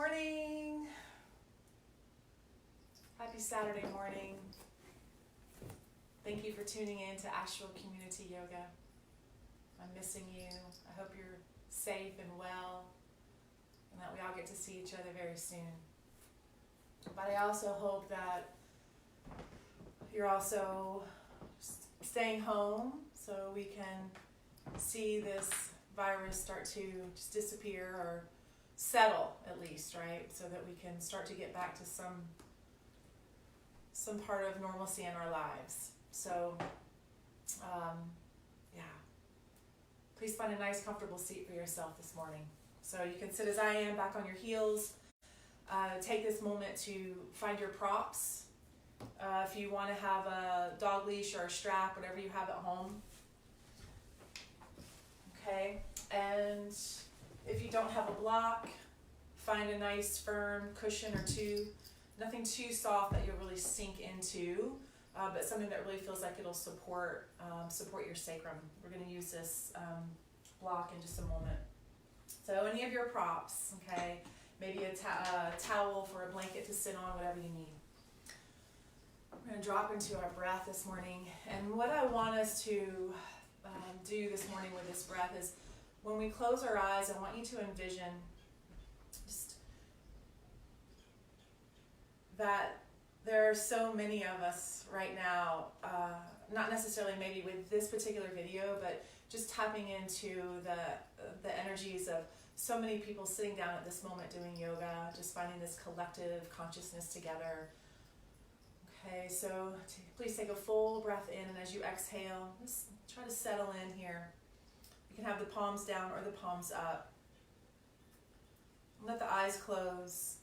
morning. Happy Saturday morning. Thank you for tuning in to Asheville Community Yoga. I'm missing you. I hope you're safe and well and that we all get to see each other very soon. But I also hope that you're also staying home so we can see this virus start to just disappear or settle at least, right? So that we can start to get back to some part of normalcy in our lives. So, please find a nice, comfortable seat for yourself this morning. So you can sit as I am, back on your heels. Take this moment to find your props. If you want to have a dog leash or a strap, whatever you have at home. Okay, and if you don't have a block, find a nice firm cushion or two. Nothing too soft that you'll really sink into, but something that really feels like it'll support your sacrum. We're going to use this block in just a moment. So any of your props, okay, maybe a towel for a blanket to sit on, whatever you need. We're going to drop into our breath this morning, and what I want us to do this morning with this breath is when we close our eyes, I want you to envision just that there are so many of us right now, not necessarily maybe with this particular video, but just tapping into the energies of so many people sitting down at this moment doing yoga, just finding this collective consciousness together. Okay, so please take a full breath in, and as you exhale, just try to settle in here. You can have the palms down or the palms up. Let the eyes close.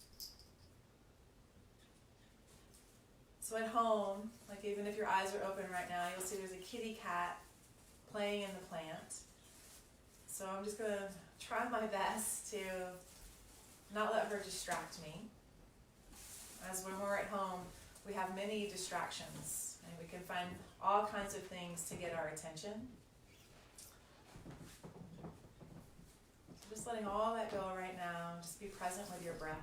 So at home, like even if your eyes are open right now, you'll see there's a kitty cat playing in the plant. So I'm just going to try my best to not let her distract me. As when we're at home, we have many distractions, and we can find all kinds of things to get our attention. So just letting all that go right now, just be present with your breath.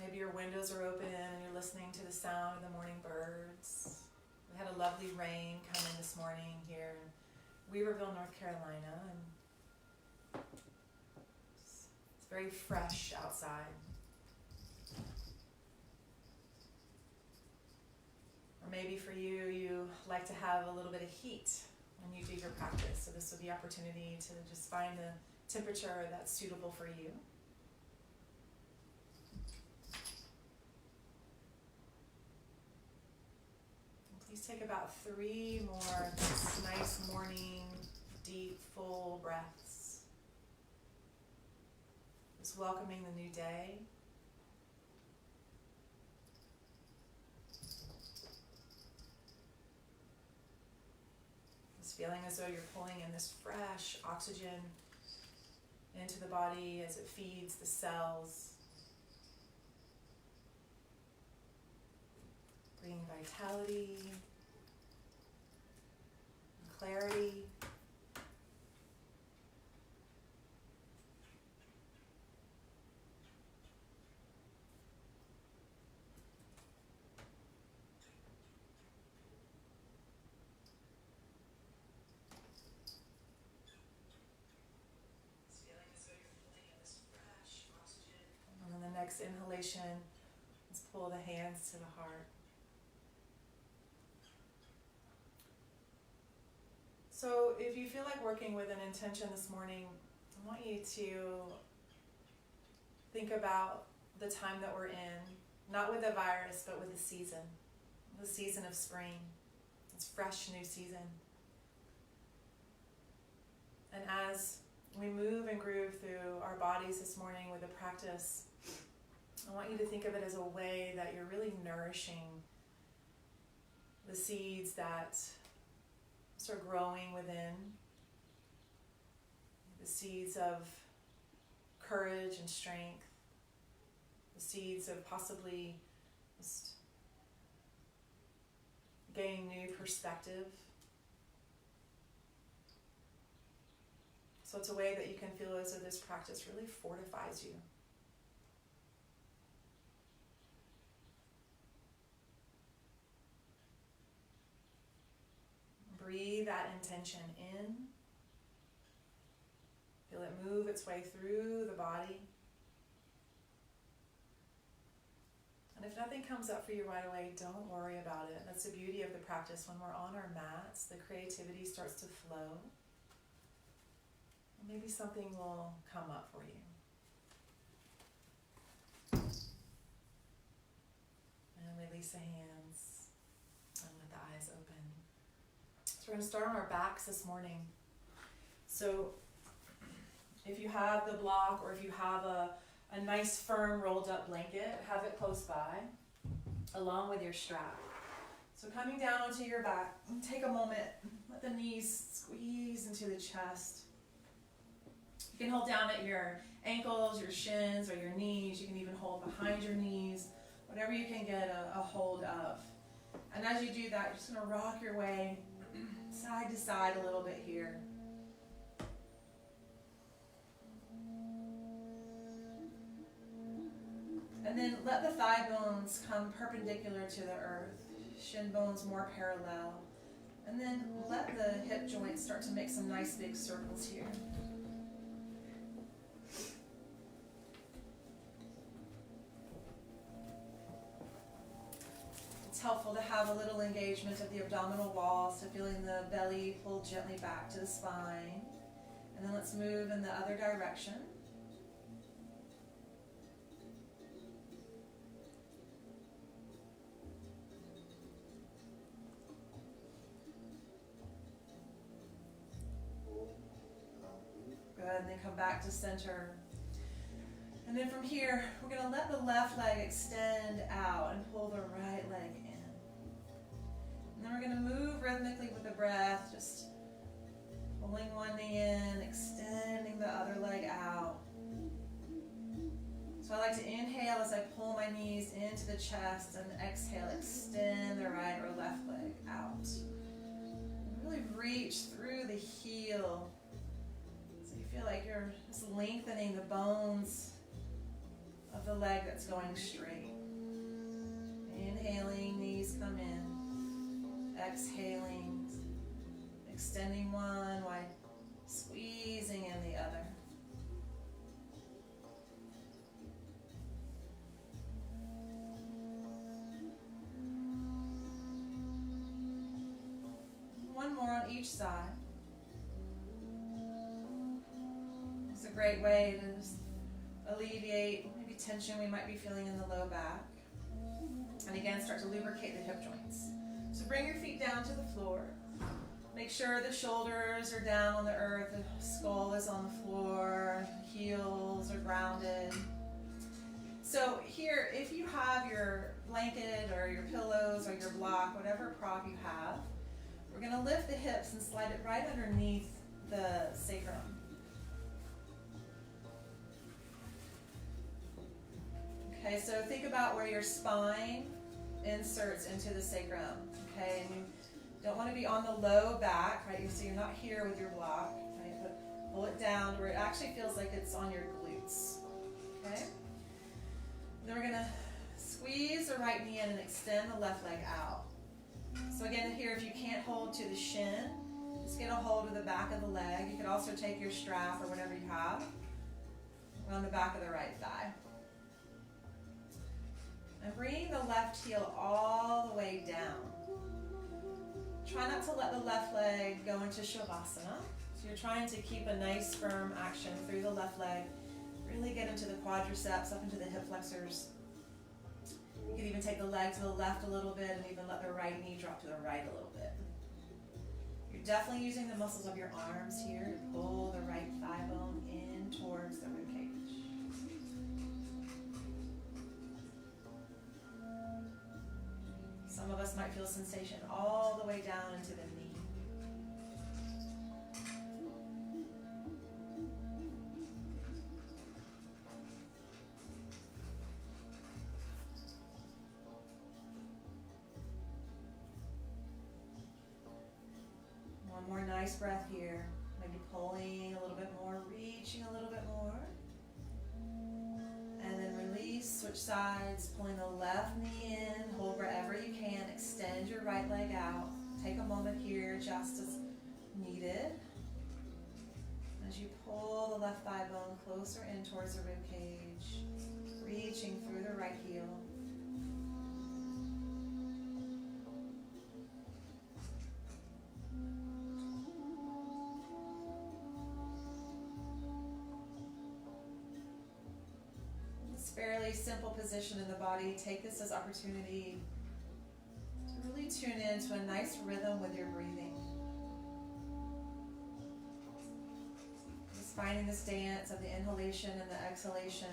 Maybe your windows are open and you're listening to the sound of the morning birds. We had a lovely rain come in this morning here in Weaverville, North Carolina, and it's very fresh outside. Or maybe for you, you like to have a little bit of heat when you do your practice. So this would be an opportunity to just find the temperature that's suitable for you. Please take about 3 more nice morning, deep, full breaths. Just welcoming the new day. Just feeling as though you're pulling in this fresh oxygen into the body as it feeds the cells. Bringing vitality, clarity. Just feeling as though you're pulling in this fresh oxygen. And then the next inhalation, let's pull the hands to the heart. So if you feel like working with an intention this morning, I want you to think about the time that we're in, not with the virus, but with the season of spring. It's fresh new season. And as we move and groove through our bodies this morning with the practice, I want you to think of it as a way that you're really nourishing the seeds that are growing within, the seeds of courage and strength, the seeds of possibly just gaining new perspective. So it's a way that you can feel as though this practice really fortifies you. Breathe that intention in. Feel it move its way through the body. And if nothing comes up for you right away, don't worry about it. That's the beauty of the practice. When we're on our mats, the creativity starts to flow. And maybe something will come up for you. And release the hands and let the eyes open. So we're going to start on our backs this morning. So if you have the block or if you have a nice firm rolled up blanket, have it close by along with your strap. So coming down onto your back, take a moment, let the knees squeeze into the chest. You can hold down at your ankles, your shins, or your knees. You can even hold behind your knees, whatever you can get a hold of. And as you do that, you're just going to rock your way side to side a little bit here. And then let the thigh bones come perpendicular to the earth, shin bones more parallel. And then let the hip joints start to make some nice big circles here. It's helpful to have a little engagement of the abdominal walls, to feeling the belly pull gently back to the spine. And then let's move in the other direction. Good, and then come back to center. And then from here, we're going to let the left leg extend out and pull the right leg in. And then we're going to move rhythmically with the breath, just pulling one knee in, extending the other leg out. So I like to inhale as I pull my knees into the chest, and exhale, extend the right or left leg out. And really reach through the heel. So you feel like you're just lengthening the bones of the leg that's going straight. Inhaling, knees come in. Exhaling, extending one while squeezing in the other. One more on each side. It's a great way to just alleviate maybe tension we might be feeling in the low back. And again, start to lubricate the hip joints. So bring your feet down to the floor. Make sure the shoulders are down on the earth, the skull is on the floor, heels are grounded. So here, if you have your blanket or your pillows or your block, whatever prop you have, we're going to lift the hips and slide it right underneath the sacrum. Okay, so think about where your spine inserts into the sacrum. Okay, and you don't want to be on the low back, right? So you're not here with your block, right? But pull it down where it actually feels like it's on your glutes. Okay? Then we're going to squeeze the right knee in and extend the left leg out. So again, here, if you can't hold to the shin, just get a hold of the back of the leg. You could also take your strap or whatever you have around the back of the right thigh. And bring the left heel all the way down. Try not to let the left leg go into Shavasana. So you're trying to keep a nice firm action through the left leg. Really get into the quadriceps, up into the hip flexors. You can even take the leg to the left a little bit and even let the right knee drop to the right a little bit. You're definitely using the muscles of your arms here to pull the right thigh bone in towards the ribcage. Some of us might feel sensation all the way down into the knee. One more nice breath here. Maybe pulling a little bit more reaching a little bit more. And then release, switch sides, pulling the left knee in, hold wherever you can, extend your right leg out. Take a moment here, just as needed. As you pull the left thigh bone closer in towards the rib cage, reaching through the right heel. Fairly simple position in the body. Take this as opportunity to really tune into a nice rhythm with your breathing. Just finding this dance of the inhalation and the exhalation.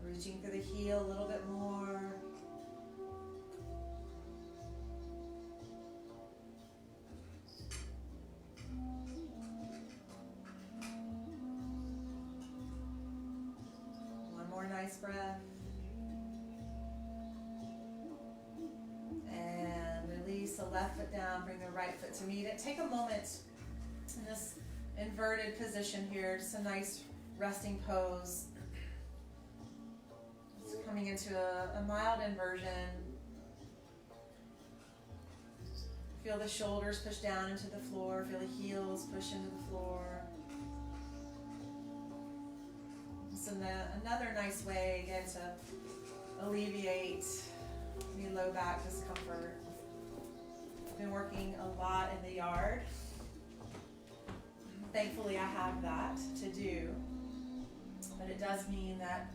Reaching through the heel a little bit more. Nice breath. And release the left foot down, bring the right foot to meet it. Take a moment in this inverted position here, just a nice resting pose. Just coming into a mild inversion. Feel the shoulders push down into the floor, feel the heels push into the floor. Another nice way, again, to alleviate any low back discomfort. I've been working a lot in the yard. Thankfully, I have that to do, but it does mean that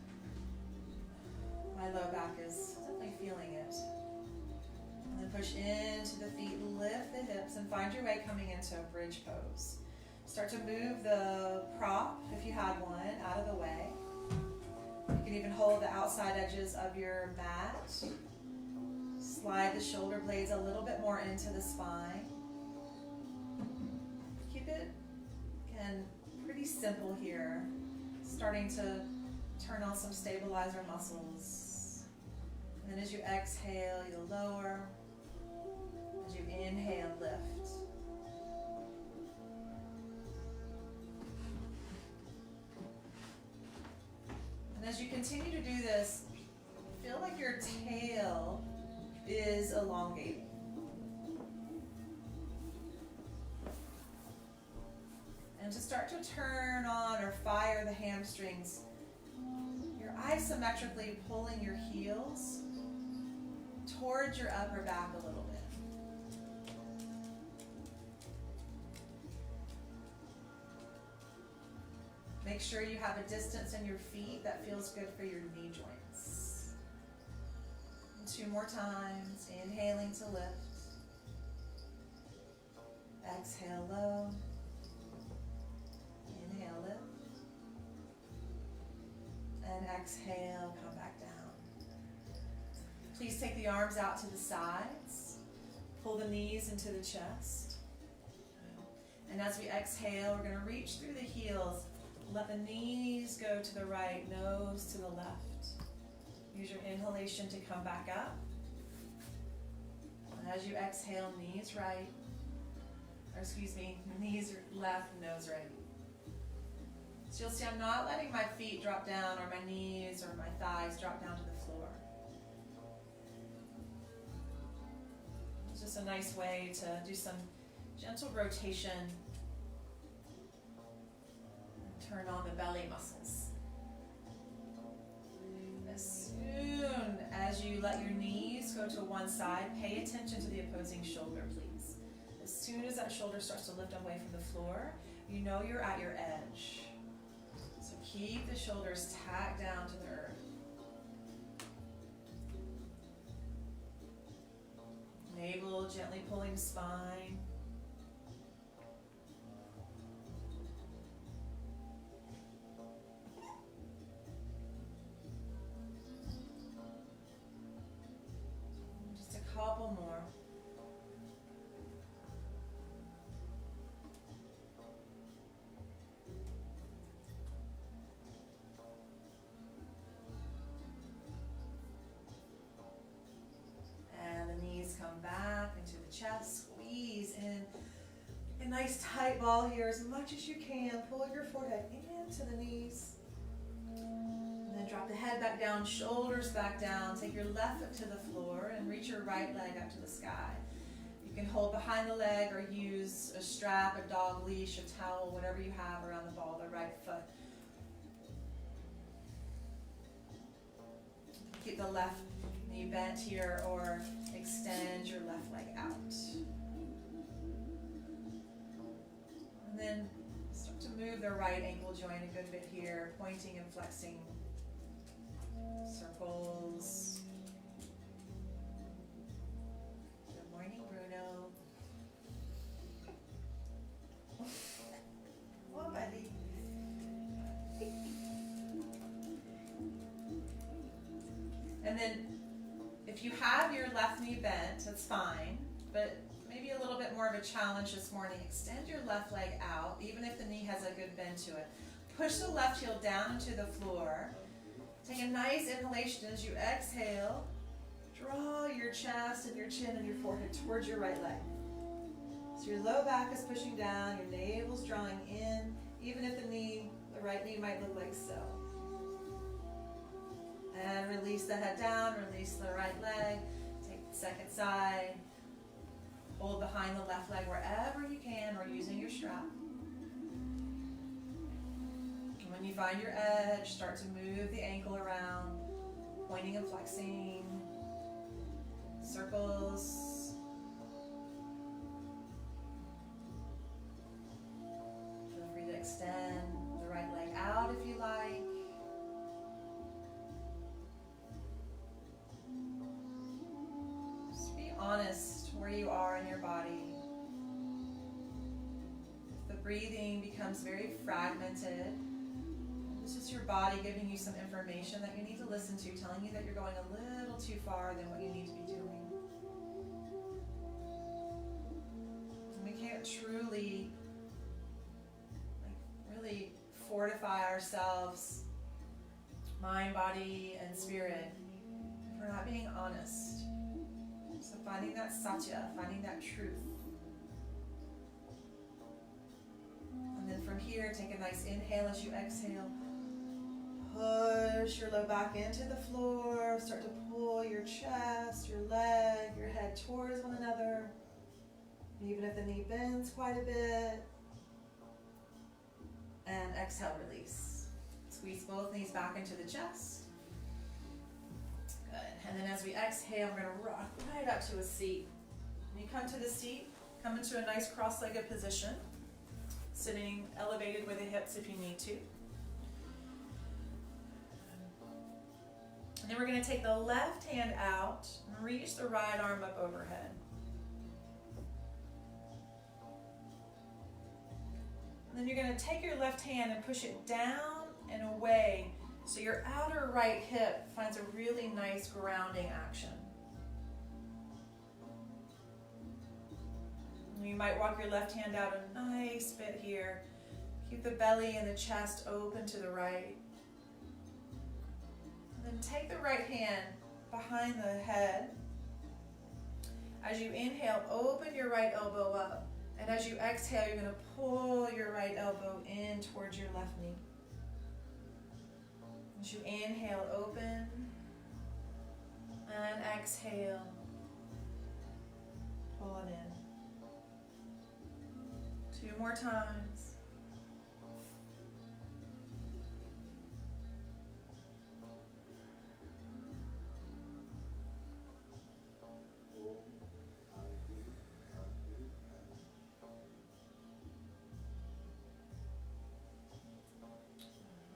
my low back is definitely feeling it. And then push into the feet, lift the hips, and find your way coming into a bridge pose. Start to move the prop, if you had one, out of the way. You can even hold the outside edges of your mat. Slide the shoulder blades a little bit more into the spine. Keep it, again, pretty simple here. Starting to turn on some stabilizer muscles. And then as you exhale, you'll lower. As you inhale, lift. As you continue to do this, feel like your tail is elongating. And to start to turn on or fire the hamstrings, you're isometrically pulling your heels towards your upper back a little bit. Make sure you have a distance in your feet that feels good for your knee joints. And 2 more times, inhaling to lift. Exhale low. Inhale, lift. And exhale, come back down. Please take the arms out to the sides. Pull the knees into the chest. And as we exhale, we're going to reach through the heels. Let the knees go to the right, nose to the left. Use your inhalation to come back up. And as you exhale, knees right, knees left, nose right. So you'll see I'm not letting my feet drop down or my knees or my thighs drop down to the floor. It's just a nice way to do some gentle rotation. Turn on the belly muscles. As soon as you let your knees go to one side, pay attention to the opposing shoulder, please. As soon as that shoulder starts to lift away from the floor, you know you're at your edge. So keep the shoulders tacked down to the earth. Navel gently pulling the spine. Couple more. upright ball here as much as you can. Pull your forehead into the knees. And then drop the head back down, shoulders back down. Take your left foot to the floor and reach your right leg up to the sky. You can hold behind the leg or use a strap, a dog leash, a towel, whatever you have around the ball of the right foot. Keep the left knee bent here or extend your left leg out. And then start to move the right ankle joint a good bit here, pointing and flexing. Circles. Good morning, Bruno. Oh, buddy. And then if you have your left knee bent, that's fine, but maybe a little bit more of a challenge this morning. Extend your left leg out, even if the knee has a good bend to it. Push the left heel down into the floor. Take a nice inhalation as you exhale. Draw your chest and your chin and your forehead towards your right leg. So your low back is pushing down, your navel's drawing in, even if the right knee might look like so. And release the head down, release the right leg. Take the second side. Hold behind the left leg wherever you can or using your strap. And when you find your edge, start to move the ankle around, pointing and flexing. Circles. Feel free to extend the right leg out if you like. Honest where you are in your body. If the breathing becomes very fragmented, it's just your body giving you some information that you need to listen to, telling you that you're going a little too far than what you need to be doing. And we can't truly, really fortify ourselves, mind, body, and spirit, if we're not being honest. So finding that satya, finding that truth. And then from here, take a nice inhale as you exhale. Push your low back into the floor. Start to pull your chest, your leg, your head towards one another. Even if the knee bends quite a bit. And exhale, release. Squeeze both knees back into the chest. Good. And then as we exhale, we're going to rock right up to a seat. When you come to the seat, come into a nice cross-legged position, sitting elevated with the hips if you need to. And then we're going to take the left hand out and reach the right arm up overhead. And then you're going to take your left hand and push it down and away, so your outer right hip finds a really nice grounding action. You might walk your left hand out a nice bit here. Keep the belly and the chest open to the right. And then take the right hand behind the head. As you inhale, open your right elbow up. And as you exhale, you're going to pull your right elbow in towards your left knee. As you inhale, open, and exhale, pull it in. 2 more times.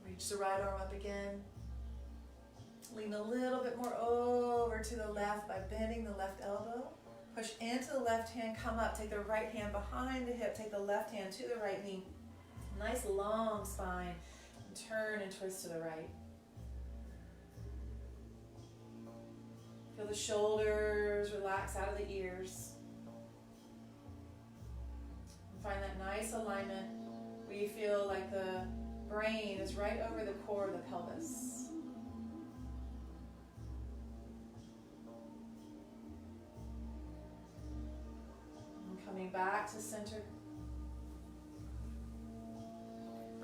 Reach the right arm up again. Lean a little bit more over to the left by bending the left elbow. Push into the left hand, come up. Take the right hand behind the hip. Take the left hand to the right knee. Nice long spine. And turn and twist to the right. Feel the shoulders relax out of the ears. And find that nice alignment where you feel like the brain is right over the core of the pelvis. And coming back to center.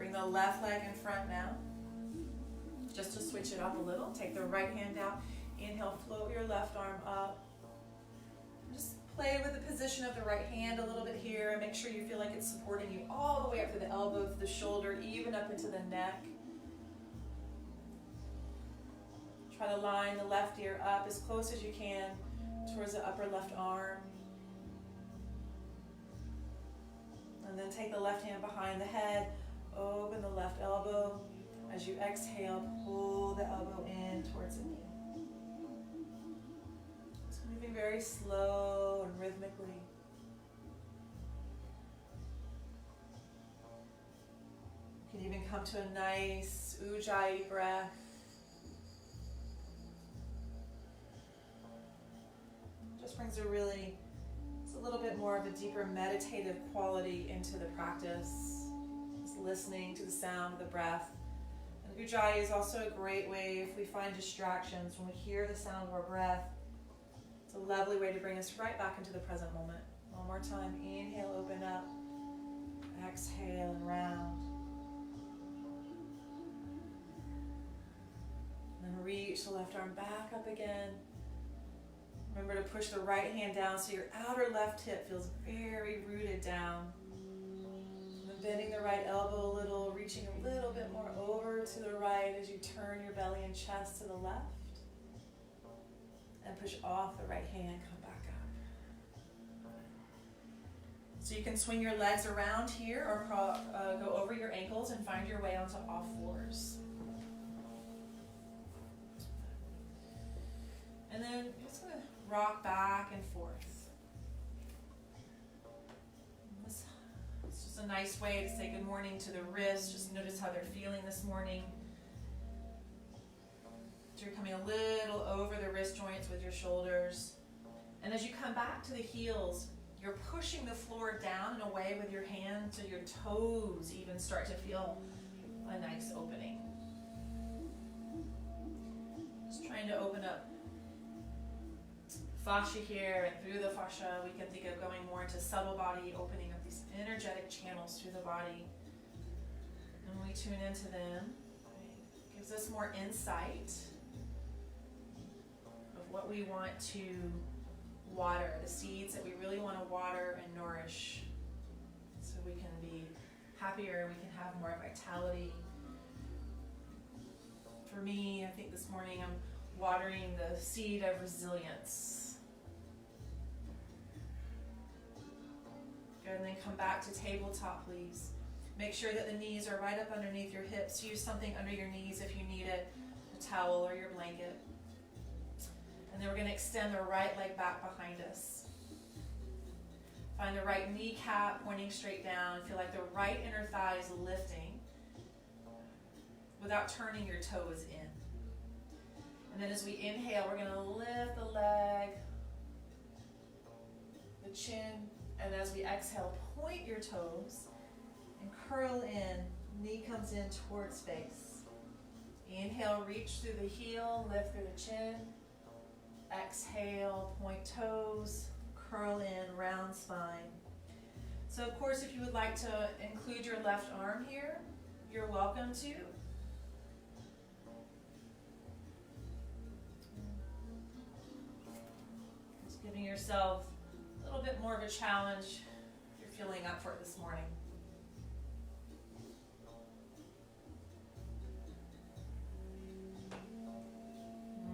Bring the left leg in front now. Just to switch it up a little, take the right hand out. Inhale, float your left arm up. Just play with the position of the right hand a little bit here and make sure you feel like it's supporting you all the way up to the elbow, to the shoulder, even up into the neck. Try to line the left ear up as close as you can towards the upper left arm. And then take the left hand behind the head, open the left elbow. As you exhale, pull the elbow in towards the knee. Just moving very slow and rhythmically. You can even come to a nice Ujjayi breath. Just brings a little bit more of a deeper meditative quality into the practice. Just listening to the sound of the breath. And Ujjayi is also a great way if we find distractions, when we hear the sound of our breath. It's a lovely way to bring us right back into the present moment. One more time. Inhale, open up. Exhale and round. And then reach the left arm back up again. Remember to push the right hand down so your outer left hip feels very rooted down. And then bending the right elbow a little, reaching a little bit more over to the right as you turn your belly and chest to the left. And push off the right hand, come back up. So you can swing your legs around here or go over your ankles and find your way onto all fours. And then you're just going to rock back and forth. It's just a nice way to say good morning to the wrists. Just notice how they're feeling this morning. So you're coming a little over the wrist joints with your shoulders. And as you come back to the heels, you're pushing the floor down and away with your hands so your toes even start to feel a nice opening. Just trying to open up fascia here, and through the fascia we can think of going more into subtle body, opening up these energetic channels through the body. And when we tune into them, it gives us more insight of what we want to water, the seeds that we really want to water and nourish, so we can be happier, we can have more vitality. For me, I think this morning I'm watering the seed of resilience. Good, and then come back to tabletop, please. Make sure that the knees are right up underneath your hips. Use something under your knees if you need it, a towel or your blanket. And then we're going to extend the right leg back behind us. Find the right kneecap pointing straight down. Feel like the right inner thigh is lifting without turning your toes in. And then as we inhale, we're going to lift the leg, the chin, and as we exhale, point your toes and curl in. Knee comes in towards face. Inhale, reach through the heel, lift through the chin. Exhale, point toes, curl in, round spine. So of course, if you would like to include your left arm here, you're welcome to. Just giving yourself a little bit more of a challenge if you're feeling up for it this morning.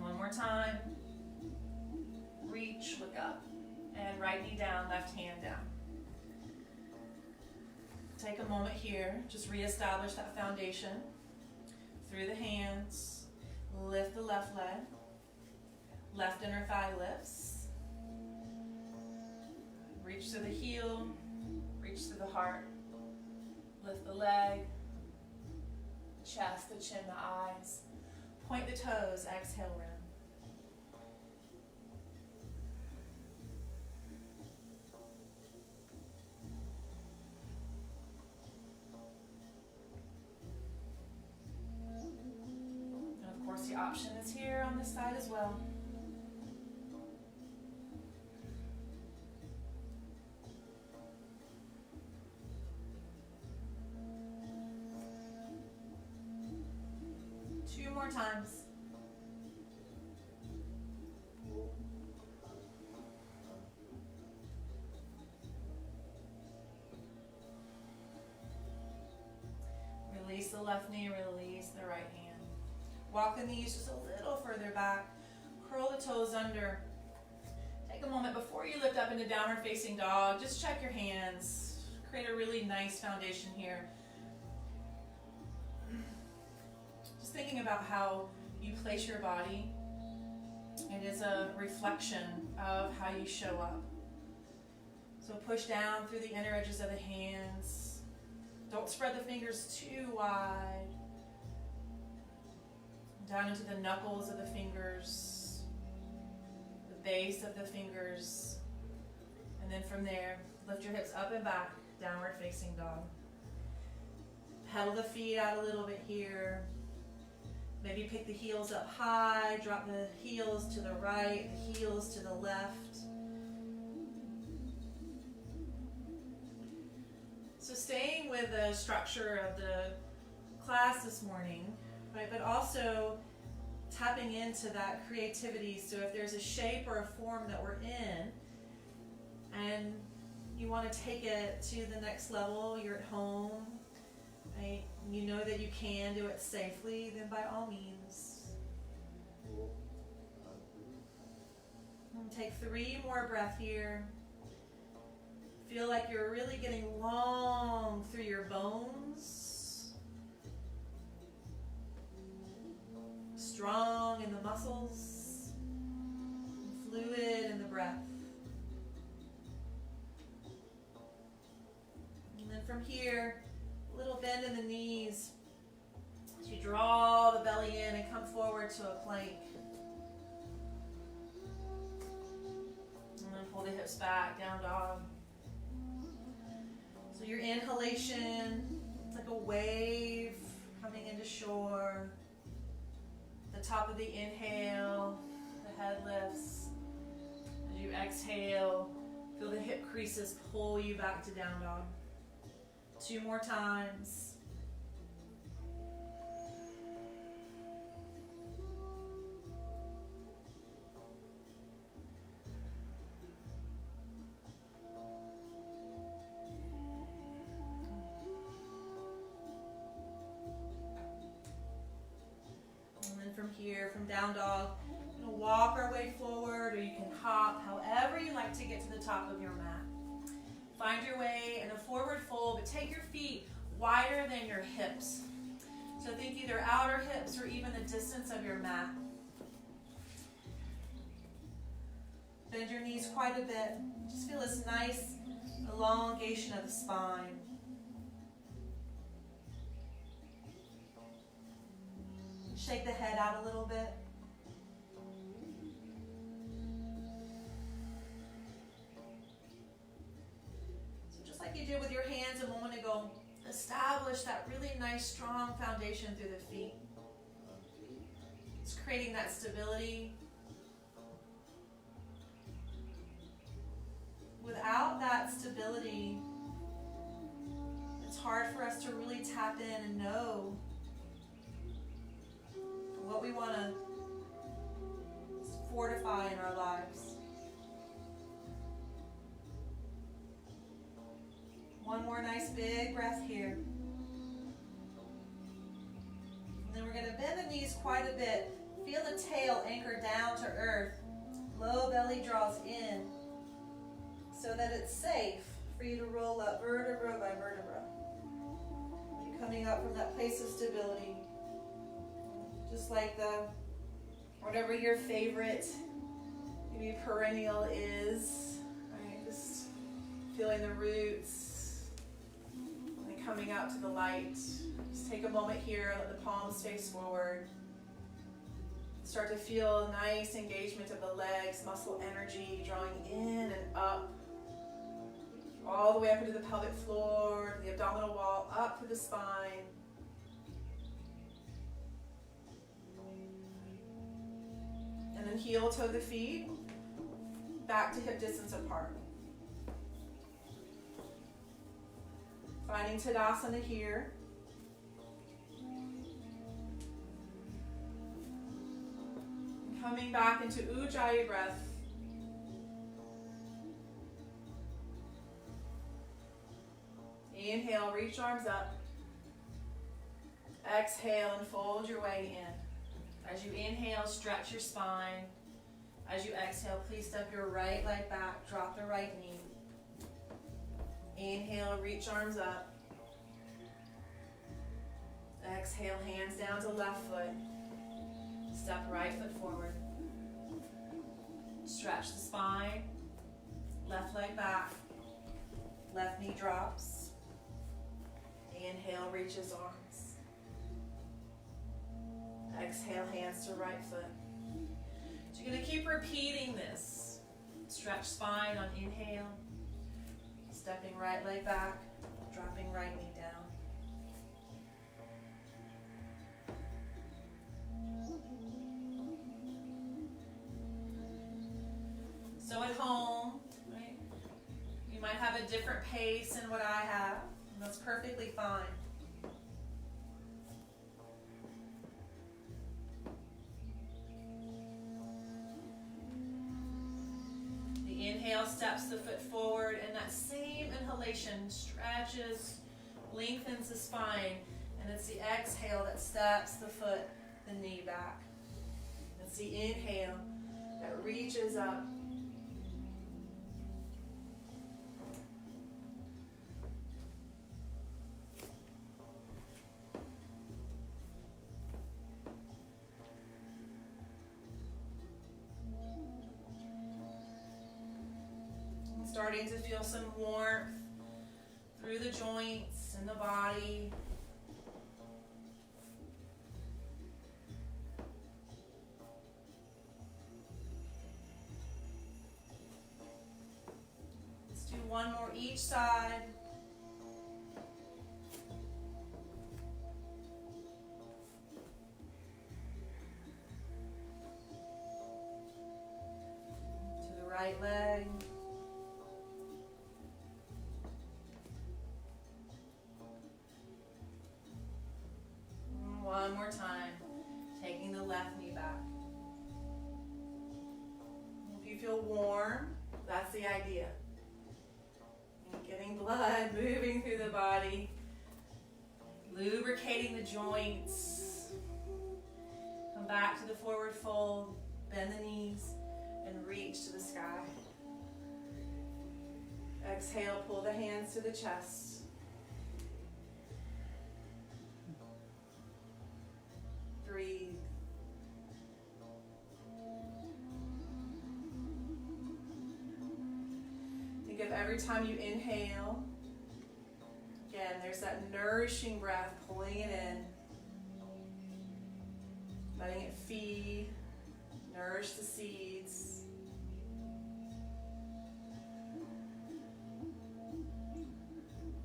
One more time. Reach, look up, and right knee down, left hand down. Take a moment here, just reestablish that foundation. Through the hands, lift the left leg, left inner thigh lifts. Reach to the heel, reach to the heart. Lift the leg, the chest, the chin, the eyes. Point the toes, exhale, round. The option is here on this side as well. 2 more times. Release the left knee, release the right hand. Walk the knees just a little further back. Curl the toes under. Take a moment before you lift up into downward facing dog. Just check your hands. Create a really nice foundation here. Just thinking about how you place your body. It is a reflection of how you show up. So push down through the inner edges of the hands. Don't spread the fingers too wide. Down into the knuckles of the fingers, the base of the fingers, and then from there, lift your hips up and back, downward facing dog. Pedal the feet out a little bit here. Maybe pick the heels up high, drop the heels to the right, the heels to the left. So staying with the structure of the class this morning, right, but also tapping into that creativity. So if there's a shape or a form that we're in and you want to take it to the next level, you're at home, right? You know that you can do it safely, then by all means. And take 3 more breaths here. Feel like you're really getting long through your bones. Strong in the muscles. Fluid in the breath. And then from here, a little bend in the knees. As you draw the belly in and come forward to a plank. And then pull the hips back, down dog. So your inhalation, it's like a wave coming into shore. The top of the inhale, the head lifts. As you exhale, feel the hip creases pull you back to down dog. 2 more times. From here, from down dog, we're going to walk our way forward, or you can hop, however you like to get to the top of your mat. Find your way in a forward fold, but take your feet wider than your hips. So think either outer hips or even the distance of your mat. Bend your knees quite a bit. Just feel this nice elongation of the spine. Shake the head out a little bit. So just like you did with your hands a moment ago, establish that really nice, strong foundation through the feet. It's creating that stability. Without that stability, it's hard for us to really tap in and know what we want to fortify in our lives. One more nice big breath here. And then we're going to bend the knees quite a bit. Feel the tail anchor down to earth. Low belly draws in so that it's safe for you to roll up vertebra by vertebra. You're coming up from that place of stability. Just like whatever your favorite maybe perennial is, right? Just feeling the roots and then coming out to the light. Just take a moment here, let the palms face forward. Start to feel nice engagement of the legs, muscle energy, drawing in and up. All the way up into the pelvic floor, the abdominal wall, up to the spine. And then heel toe the feet, back to hip distance apart. Finding Tadasana here. Coming back into Ujjayi breath. Inhale, reach arms up. Exhale and fold your way in. As you inhale, stretch your spine. As you exhale, please step your right leg back, drop the right knee. Inhale, reach arms up. Exhale, hands down to left foot. Step right foot forward. Stretch the spine. Left leg back. Left knee drops. Inhale, reaches arms. Exhale, hands to right foot. So you're going to keep repeating this. Stretch spine on inhale. Stepping right leg back. Dropping right knee down. So at home, right, you might have a different pace than what I have. And that's perfectly fine. The inhale steps the foot forward, and that same inhalation stretches, lengthens the spine, and it's the exhale that steps the foot, the knee back. It's the inhale that reaches up. Starting to feel some warmth through the joints and the body. Let's do one more each side. To the right leg. One more time, taking the left knee back. If you feel warm, that's the idea. And getting blood moving through the body, lubricating the joints. Come back to the forward fold, bend the knees, and reach to the sky. Exhale, pull the hands to the chest. Breathe. Think of every time you inhale. Again, there's that nourishing breath, pulling it in. Letting it feed, nourish the seeds.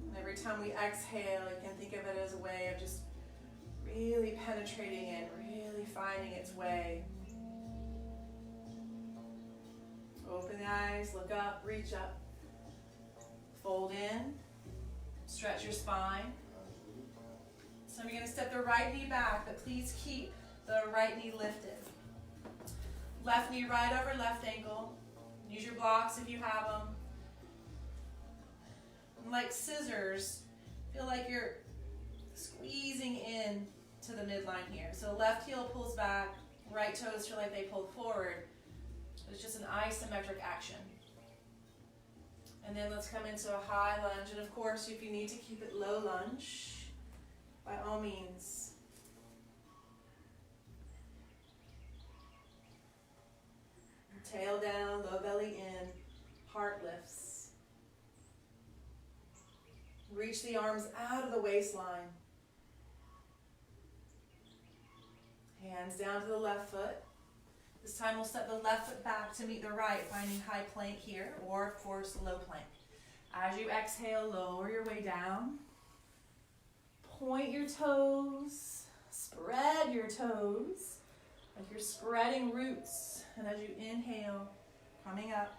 And every time we exhale, you can think of it as a way of just really penetrating it, really finding its way. Open the eyes, look up, reach up. Fold in, stretch your spine. So I'm going to step the right knee back, but please keep the right knee lifted. Left knee right over left ankle. Use your blocks if you have them. And like scissors, feel like you're squeezing in to the midline here. So left heel pulls back, right toes feel like they pulled forward. It's just an isometric action. And then let's come into a high lunge. And of course, if you need to keep it low lunge, by all means. Tail down, low belly in, heart lifts. Reach the arms out of the waistline. Hands down to the left foot. This time we'll step the left foot back to meet the right, finding high plank here, or of course low plank. As you exhale, lower your way down. Point your toes, spread your toes, like you're spreading roots. And as you inhale, coming up,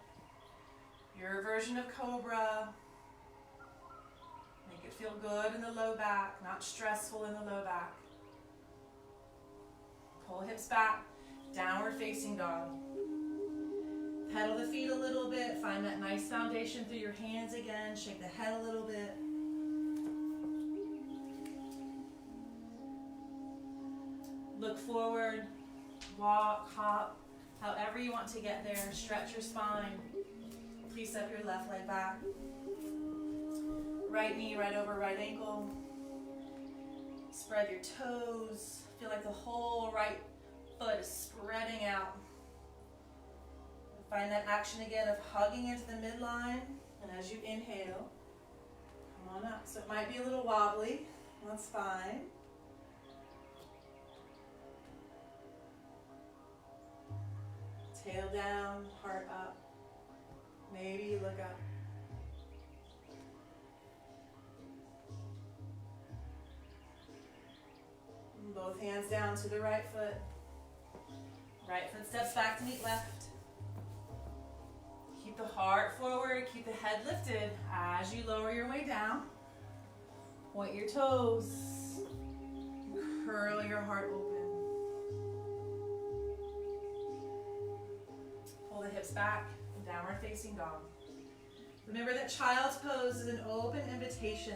your version of cobra. Make it feel good in the low back, not stressful in the low back. Pull hips back. Downward facing dog. Pedal the feet a little bit. Find that nice foundation through your hands again. Shake the head a little bit. Look forward, walk, hop, however you want to get there. Stretch your spine. Please step your left leg back. Right knee right over right ankle. Spread your toes. Feel like the whole right foot is spreading out. Find that action again of hugging into the midline. And as you inhale, come on up. So it might be a little wobbly. That's fine. Tail down, heart up. Maybe you look up. And both hands down to the right foot. Right foot steps back to meet left. Keep the heart forward, keep the head lifted as you lower your way down. Point your toes. Curl your heart open. Pull the hips back, downward facing dog. Remember that child's pose is an open invitation.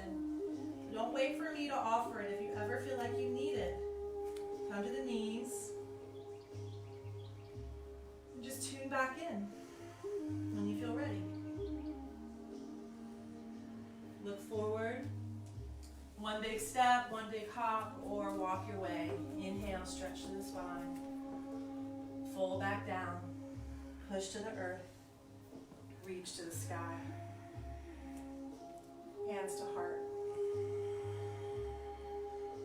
Don't wait for me to offer it. If you ever feel like you need it, come to the knees. And just tune back in when you feel ready. Look forward. One big step, one big hop, or walk your way. Inhale, stretch to the spine. Fold back down. Push to the earth. Reach to the sky. Hands to heart.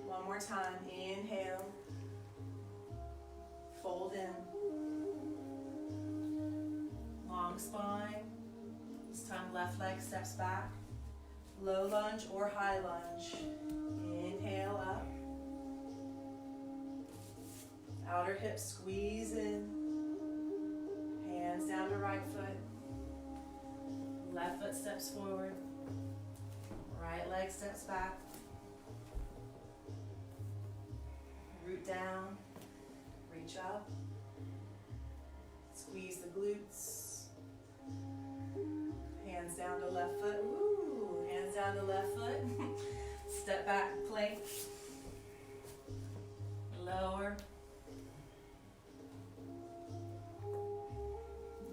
One more time. Inhale. Fold in. Long spine. This time left leg steps back. Low lunge or high lunge. Inhale up. Outer hip squeeze in. Hands down to right foot. Left foot steps forward. Right leg steps back. Root down. Reach up. Squeeze the glutes. Hands down to left foot. Woo. Hands down to left foot. Step back, plank. Lower.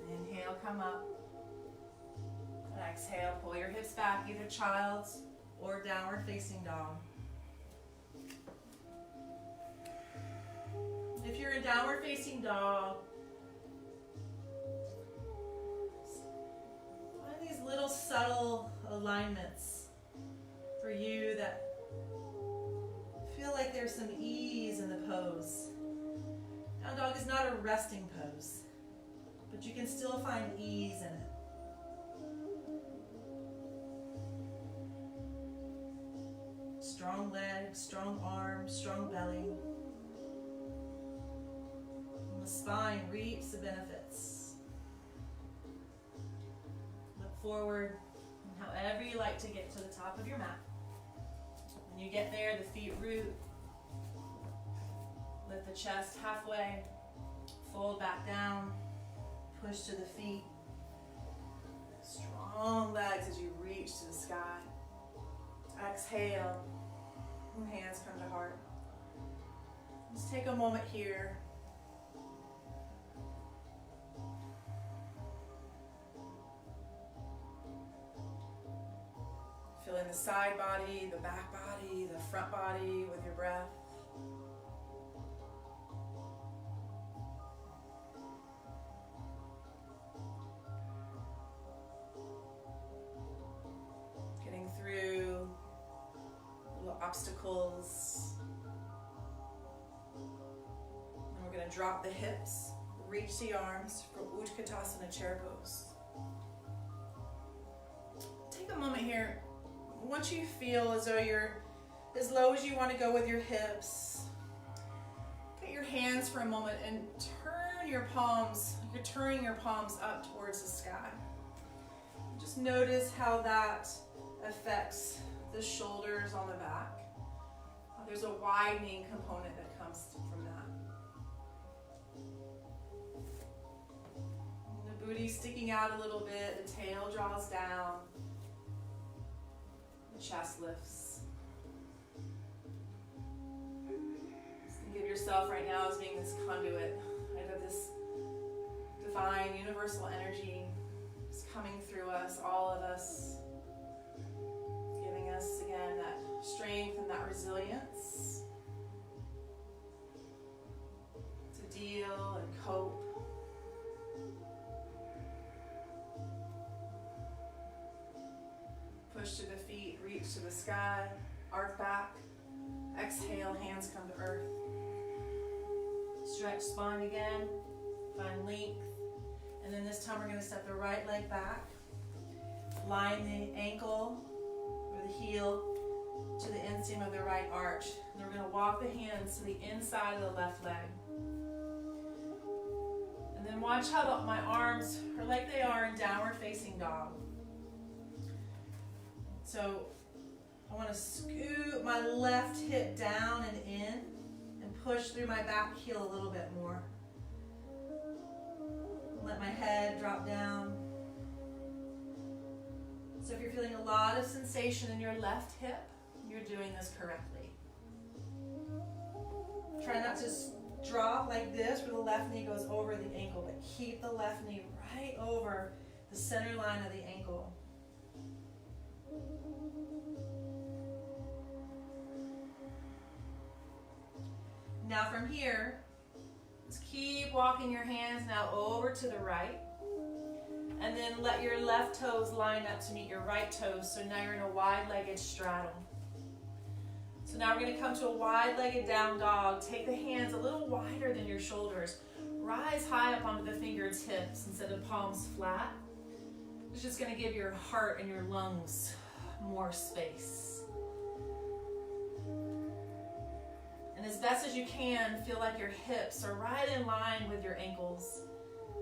Inhale, come up. Exhale, pull your hips back, either child's or downward facing dog. If you're in downward facing dog, find these little subtle alignments for you that feel like there's some ease in the pose. Down dog is not a resting pose, but you can still find ease in it. Strong legs, strong arms, strong belly. And the spine reaps the benefits. Look forward, and however you like to get to the top of your mat. When you get there, the feet root. Lift the chest halfway. Fold back down. Push to the feet. Strong legs as you reach to the sky. Exhale. Hands come to heart. Just take a moment here. Feeling the side body, the back body, the front body with your breath. Getting through little obstacles. And we're going to drop the hips, reach the arms for Utkatasana chair pose. Take a moment here. Once you feel as though you're as low as you want to go with your hips, get your hands for a moment and turn your palms. You're turning your palms up towards the sky. Just notice how that affects the shoulders on the back. There's a widening component that comes from that. sticking out a little bit, the tail draws down, the chest lifts. Just think of yourself right now as being this conduit, right, of this divine universal energy just coming through us, all of us, giving us again that strength and that resilience to deal and cope. Push to the feet, reach to the sky, arc back. Exhale, hands come to earth. Stretch spine again, find length. And then this time we're going to step the right leg back. Line the ankle or the heel to the inseam of the right arch. And we're going to walk the hands to the inside of the left leg. And then watch how my arms are like they are in downward facing dog. So I want to scoot my left hip down and in and push through my back heel a little bit more. Let my head drop down. So if you're feeling a lot of sensation in your left hip, you're doing this correctly. Try not to drop like this where the left knee goes over the ankle, but keep the left knee right over the center line of the ankle. Now from here, just keep walking your hands now over to the right. And then let your left toes line up to meet your right toes. So now you're in a wide-legged straddle. So now we're going to come to a wide-legged down dog. Take the hands a little wider than your shoulders. Rise high up onto the fingertips instead of palms flat. It's just going to give your heart and your lungs more space. And as best as you can, feel like your hips are right in line with your ankles.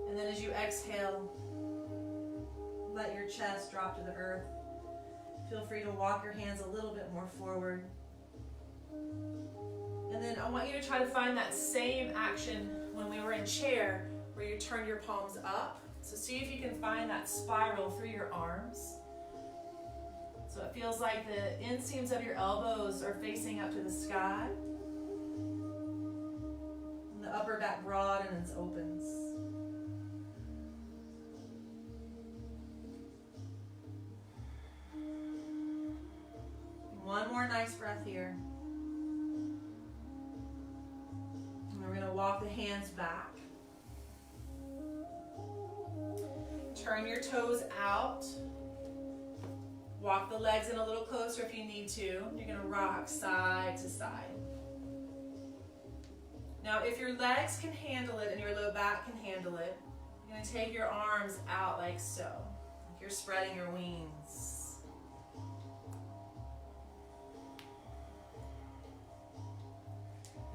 And then as you exhale, let your chest drop to the earth. Feel free to walk your hands a little bit more forward. And then I want you to try to find that same action when we were in chair, where you turn your palms up. So see if you can find that spiral through your arms. So it feels like the inseams of your elbows are facing up to the sky. And the upper back broadens and opens. One more nice breath here. And we're going to walk the hands back. Turn your toes out. Walk the legs in a little closer if you need to. You're going to rock side to side. Now, if your legs can handle it and your low back can handle it, you're going to take your arms out like so. Like you're spreading your wings.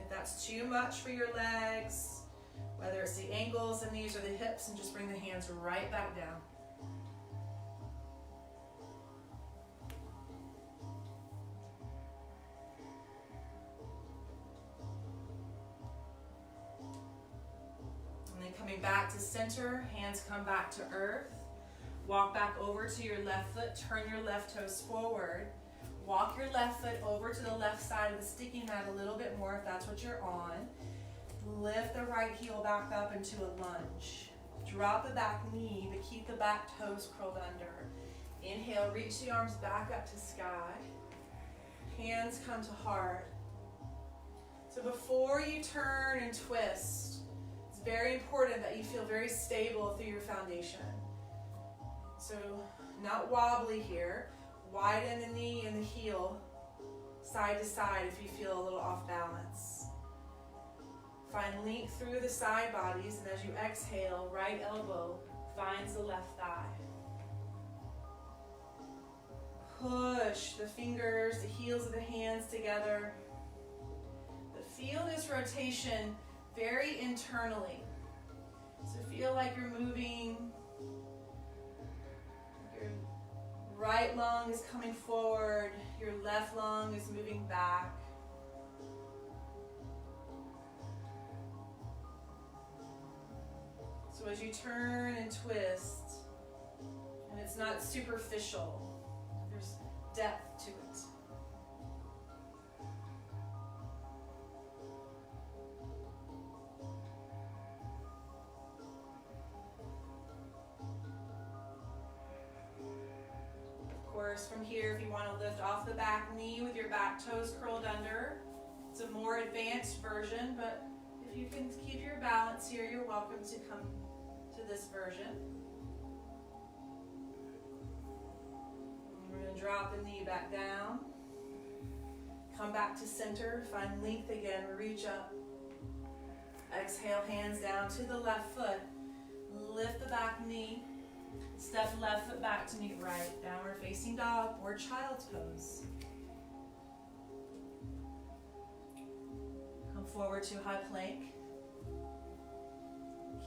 If that's too much for your legs, whether it's the ankles and knees or the hips, and just bring the hands right back down. And then coming back to center, hands come back to earth. Walk back over to your left foot, turn your left toes forward. Walk your left foot over to the left side of the sticky mat a little bit more if that's what you're on. Lift the right heel back up into a lunge. Drop the back knee, but keep the back toes curled under. Inhale, reach the arms back up to sky. Hands come to heart. So before you turn and twist, it's very important that you feel very stable through your foundation. So not wobbly here. Widen the knee and the heel side to side if you feel a little off balance. Find length through the side bodies, and as you exhale, right elbow finds the left thigh. Push the fingers, the heels of the hands together. But feel this rotation very internally. So feel like you're moving. Your right lung is coming forward. Your left lung is moving back. So as you turn and twist, and it's not superficial, there's depth to it. Of course, from here, if you want to lift off the back knee with your back toes curled under, it's a more advanced version, but if you can keep your balance here, you're welcome to come to this version. We're going to drop the knee back down. Come back to center, find length again, reach up. Exhale, hands down to the left foot. Lift the back knee. Step left foot back to meet right. Downward facing dog or child's pose. Come forward to high plank.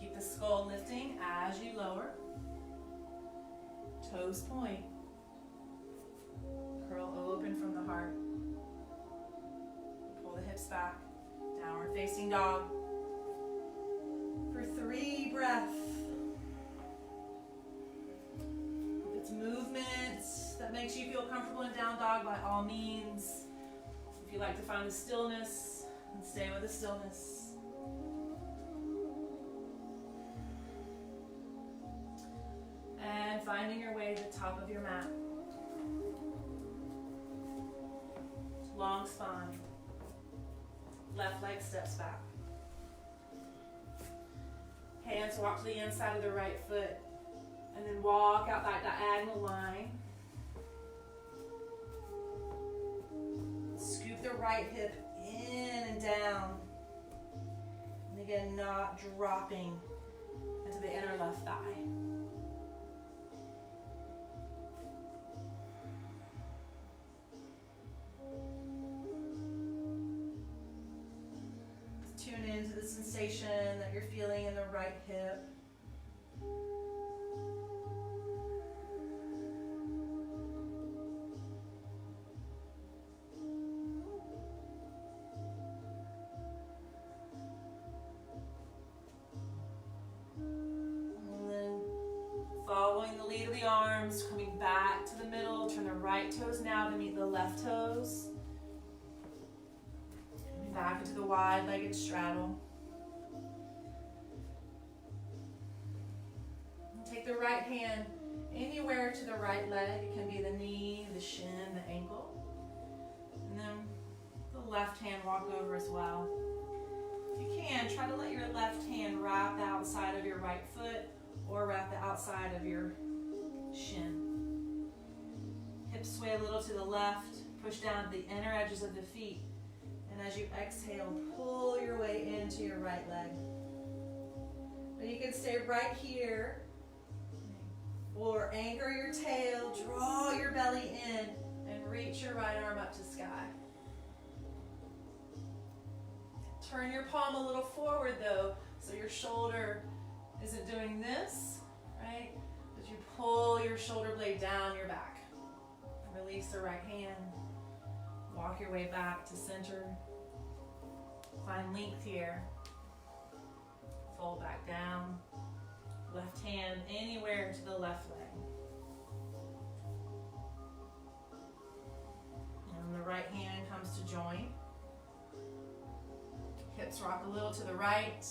Keep the skull lifting as you lower. Toes point. Curl open from the heart. Pull the hips back. Downward facing dog. For 3 breaths. If it's movement that makes you feel comfortable in down dog, by all means. If you like to find the stillness, then stay with the stillness. And finding your way to the top of your mat. Long spine. Left leg steps back. Hands walk to the inside of the right foot. And then walk out that diagonal line. Scoop the right hip in and down. And again, not dropping into the inner left thigh. Tune into the sensation that you're feeling in the right hip. And then following the lead of the arms, coming back to the middle, turn the right toes now to meet the left toes. Back into the wide-legged straddle. And take the right hand anywhere to the right leg. It can be the knee, the shin, the ankle. And then the left hand walk over as well. If you can, try to let your left hand wrap the outside of your right foot or wrap the outside of your shin. Hips sway a little to the left. Push down to the inner edges of the feet. And as you exhale, pull your way into your right leg. And you can stay right here or anchor your tail, draw your belly in, and reach your right arm up to sky. Turn your palm a little forward though, so your shoulder isn't doing this, right? But you pull your shoulder blade down your back. Release the right hand. Walk your way back to center. Find length here. Fold back down. Left hand anywhere to the left leg. And the right hand comes to join. Hips rock a little to the right.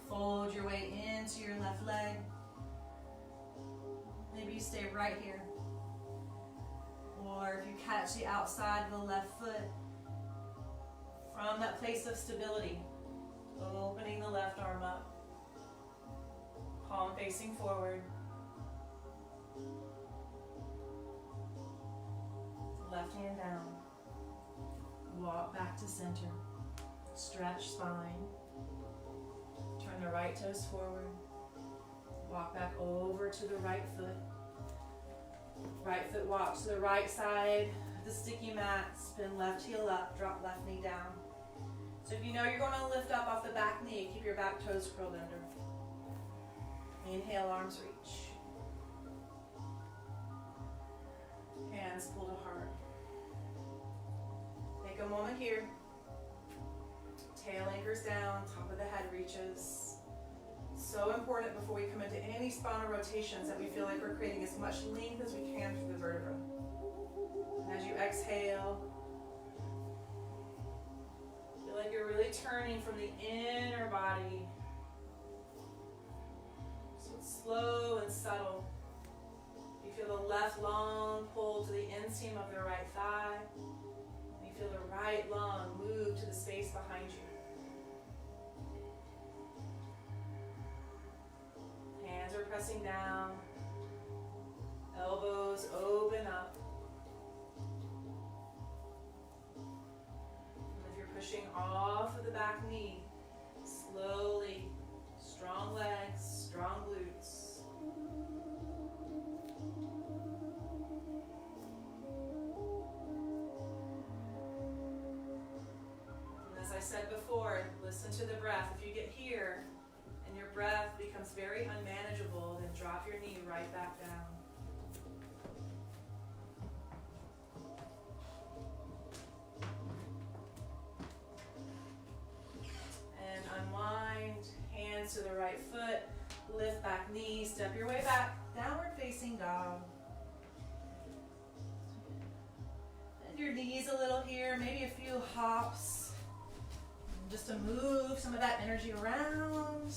Fold your way into your left leg. Maybe you stay right here. Or if you catch the outside of the left foot, from that place of stability, opening the left arm up, palm facing forward, left hand down, walk back to center, stretch spine, turn the right toes forward, walk back over to the right foot. Right foot walks to the right side of the sticky mat, spin left heel up, drop left knee down. So if you know you're going to lift up off the back knee, keep your back toes curled under. Inhale, arms reach. Hands pull to heart. Take a moment here. Tail anchors down, top of the head reaches. So important before we come into any spinal rotations that we feel like we're creating as much length as we can through the vertebra. And as you exhale, feel like you're really turning from the inner body. So it's slow and subtle. You feel the left lung pull to the inseam of the right thigh. And you feel the right lung move to the space behind you. Hands are pressing down. Elbows open up. And if you're pushing off of the back knee, slowly, strong legs, strong glutes. And as I said before, listen to the breath. If you get here and your breath becomes very unmanageable, then drop your knee right back down. To the right foot, lift back knee, step your way back, downward facing dog. Bend your knees a little here, maybe a few hops, just to move some of that energy around.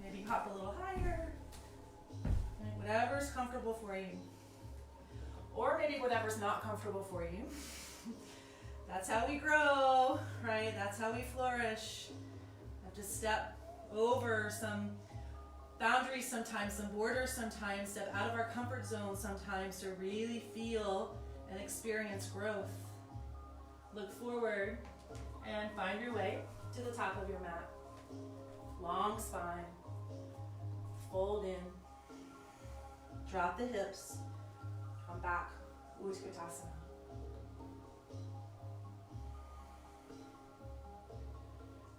Maybe hop a little higher, whatever's comfortable for you. Or maybe whatever's not comfortable for you. That's how we grow, right? That's how we flourish. To step over some boundaries sometimes, some borders sometimes, step out of our comfort zone sometimes to really feel and experience growth. Look forward and find your way to the top of your mat. Long spine. Fold in. Drop the hips. Come back. Utkatasana.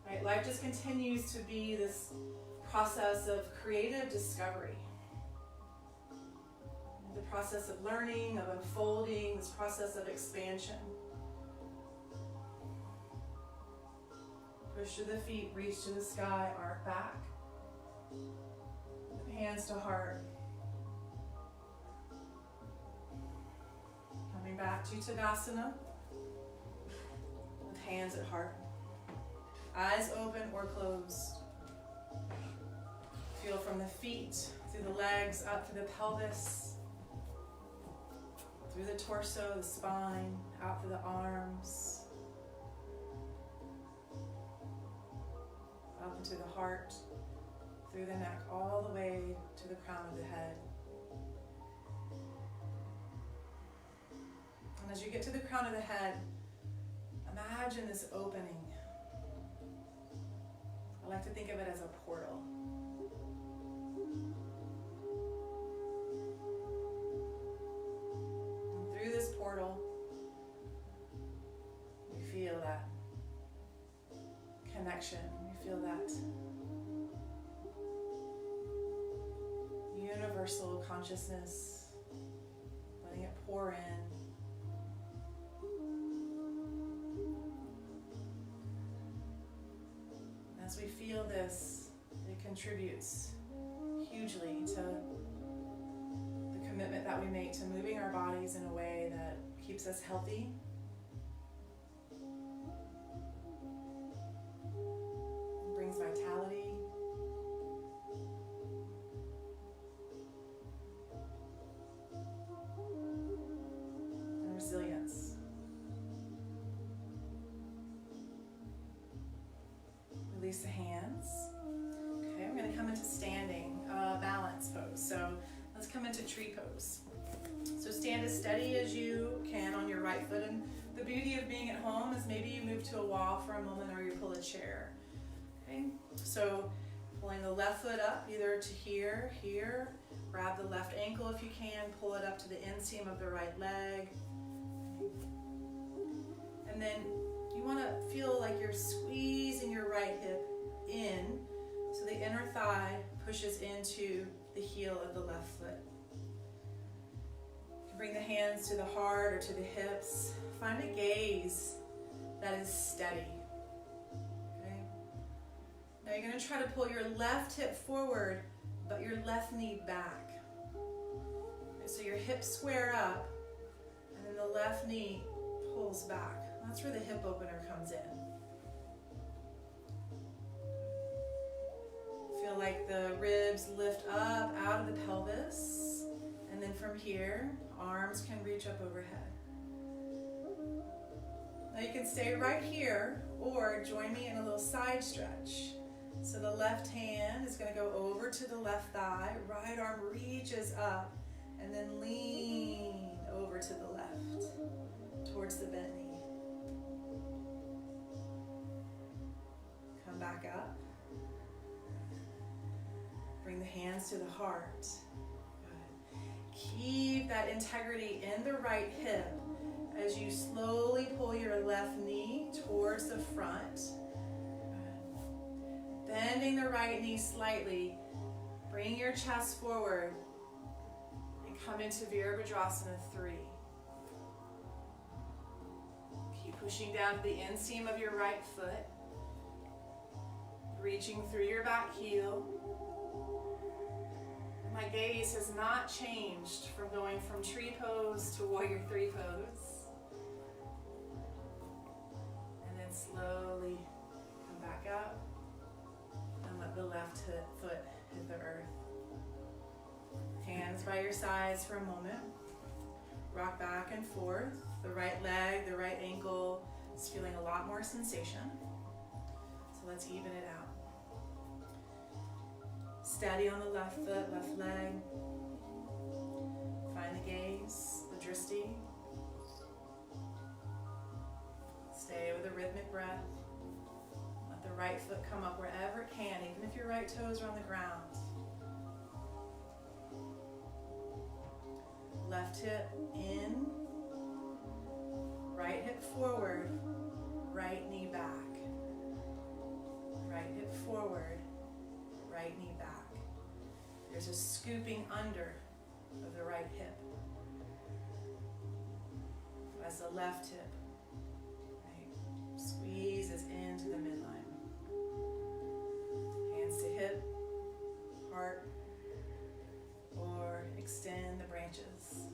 Right, life just continues to be this process of creative discovery. The process of learning, of unfolding, this process of expansion. Push to the feet, reach to the sky, arc back. Hands to heart. Coming back to Tadasana with hands at heart. Eyes open or closed. Feel from the feet, through the legs, up through the pelvis, through the torso, the spine, out through the arms, up into the heart, through the neck, all the way to the crown of the head. And as you get to the crown of the head, imagine this opening. I like to think of it as a portal. And through this portal, you feel that connection. You feel that universal consciousness, letting it pour in. As we feel this, it contributes hugely to the commitment that we make to moving our bodies in a way that keeps us healthy, brings vitality, and resilience. Release the hands. Okay, we're going to come into standing balance pose. So let's come into tree pose. So stand as steady as you can on your right foot. And the beauty of being at home is maybe you move to a wall for a moment or you pull a chair. Okay, so pulling the left foot up either to here, grab the left ankle if you can, pull it up to the inseam of the right leg. And then you want to feel like you're squeezing your right hip in so the inner thigh pushes into the heel of the left foot. You can bring the hands to the heart or to the hips. Find a gaze that is steady. Okay? Now you're going to try to pull your left hip forward, but your left knee back. So your hips square up, and then the left knee pulls back. That's where the hip opener comes in. Feel like the ribs lift up out of the pelvis, and then from here, arms can reach up overhead. Now you can stay right here, or join me in a little side stretch. So the left hand is going to go over to the left thigh, right arm reaches up, and then lean over to the left, towards the bent knee. Come back up. Bring the hands to the heart. Good. Keep that integrity in the right hip as you slowly pull your left knee towards the front. Good. Bending the right knee slightly. Bring your chest forward and come into Virabhadrasana 3. Keep pushing down to the inseam of your right foot. Reaching through your back heel. My gaze has not changed from going from tree pose to warrior 3 pose. And then slowly come back up and let the left foot hit the earth. Hands by your sides for a moment. Rock back and forth. The right leg, the right ankle is feeling a lot more sensation. So let's even it out. Steady on the left foot, left leg. Find the gaze, the drishti. Stay with a rhythmic breath. Let the right foot come up wherever it can, even if your right toes are on the ground. Left hip in. Right hip forward. Right knee back. Right hip forward. Right knee back. There's a scooping under of the right hip as the left hip squeezes into the midline. Hands to hip, heart, or extend the branches.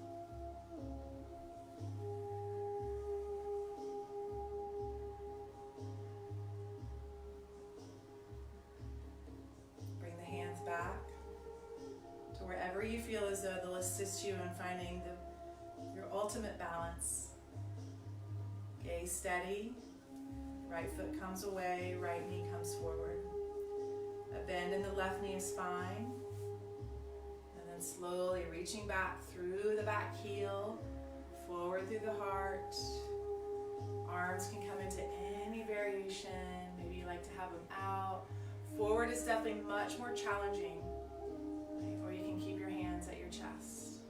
Bring the hands back to wherever you feel as though they'll assist you in finding your ultimate balance. Gaze steady. Right foot comes away, right knee comes forward. A bend in the left knee is fine. And then slowly reaching back through the back heel, forward through the heart. Arms can come into any variation. Maybe you like to have them out. Forward is definitely much more challenging. Or you can keep your hands at your chest.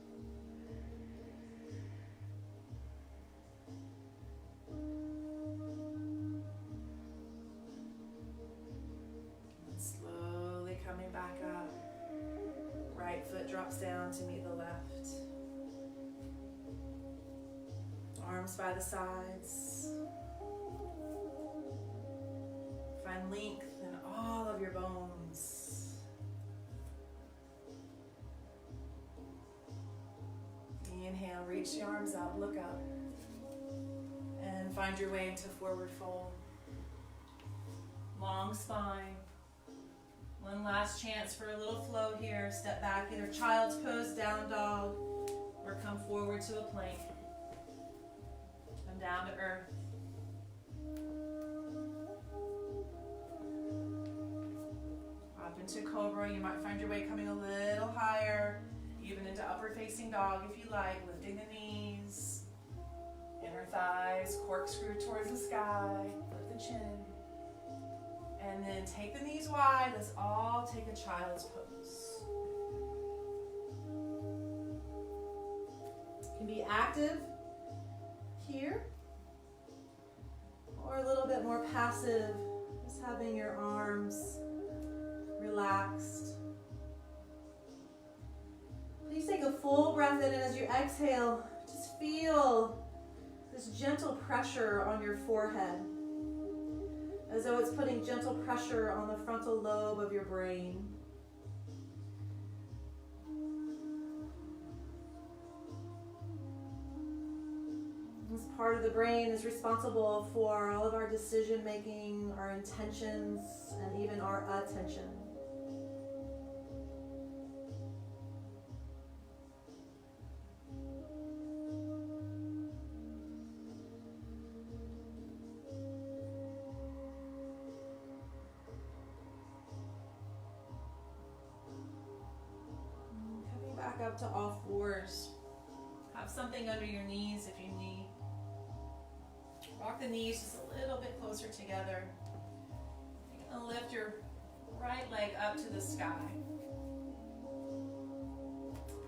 And slowly coming back up. Right foot drops down to meet the left. Arms by the sides. Find length in all of your bones. Inhale, reach the arms up, look up. And find your way into forward fold. Long spine. One last chance for a little flow here. Step back, either child's pose, down dog, or come forward to a plank. Come down to earth. Up into cobra. You might find your way coming a little higher. Even into upward facing dog if you like, lifting the knees, inner thighs, corkscrew towards the sky, lift the chin. And then take the knees wide, let's all take a child's pose. You can be active here, or a little bit more passive, just having your arms relaxed. Please take a full breath in, and as you exhale, just feel this gentle pressure on your forehead. as though it's putting gentle pressure on the frontal lobe of your brain. This part of the brain is responsible for all of our decision making, our intentions, and even our attention. Coming back up to all fours. Have something under your knees if you need. Walk the knees just a little bit closer together. You're going to lift your right leg up to the sky.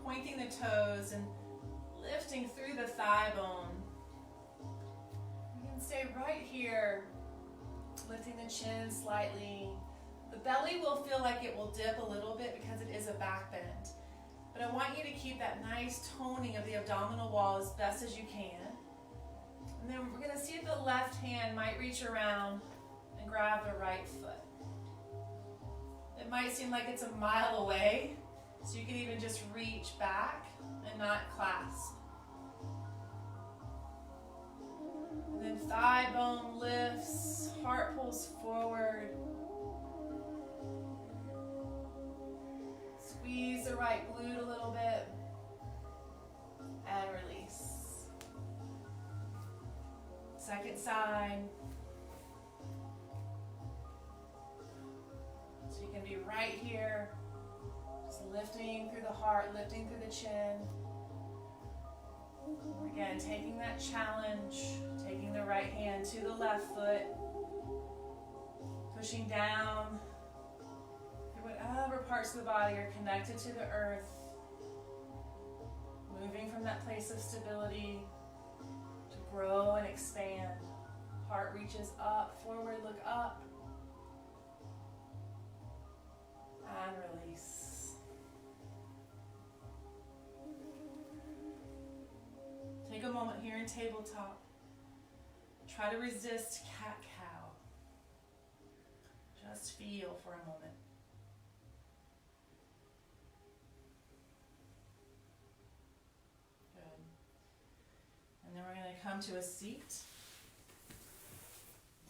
Pointing the toes and lifting through the thigh bone. You can stay right here, lifting the chin slightly. The belly will feel like it will dip a little bit because it is a back bend. But I want you to keep that nice toning of the abdominal wall as best as you can. And then we're going to see if the left hand might reach around and grab the right foot. It might seem like it's a mile away, so you can even just reach back and not clasp. And then thigh bone lifts, heart pulls forward. Squeeze the right glute a little bit and release. Second side. So you can be right here, just lifting through the heart, lifting through the chin. Again, taking that challenge, taking the right hand to the left foot, pushing down through whatever parts of the body are connected to the earth, moving from that place of stability to grow and expand. Heart reaches up, forward, look up, and release. Take a moment here in tabletop. Try to resist cat-cow. Just feel for a moment. Good. And then we're going to come to a seat.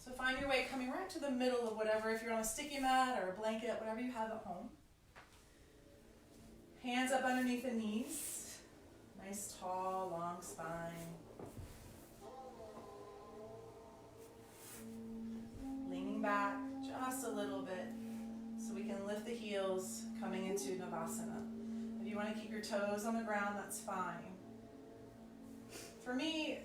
So find your way coming right to the middle of whatever, if you're on a sticky mat or a blanket, whatever you have at home. Hands up underneath the knees. Nice, tall, long spine. Leaning back just a little bit so we can lift the heels coming into Navasana. If you want to keep your toes on the ground, that's fine. For me,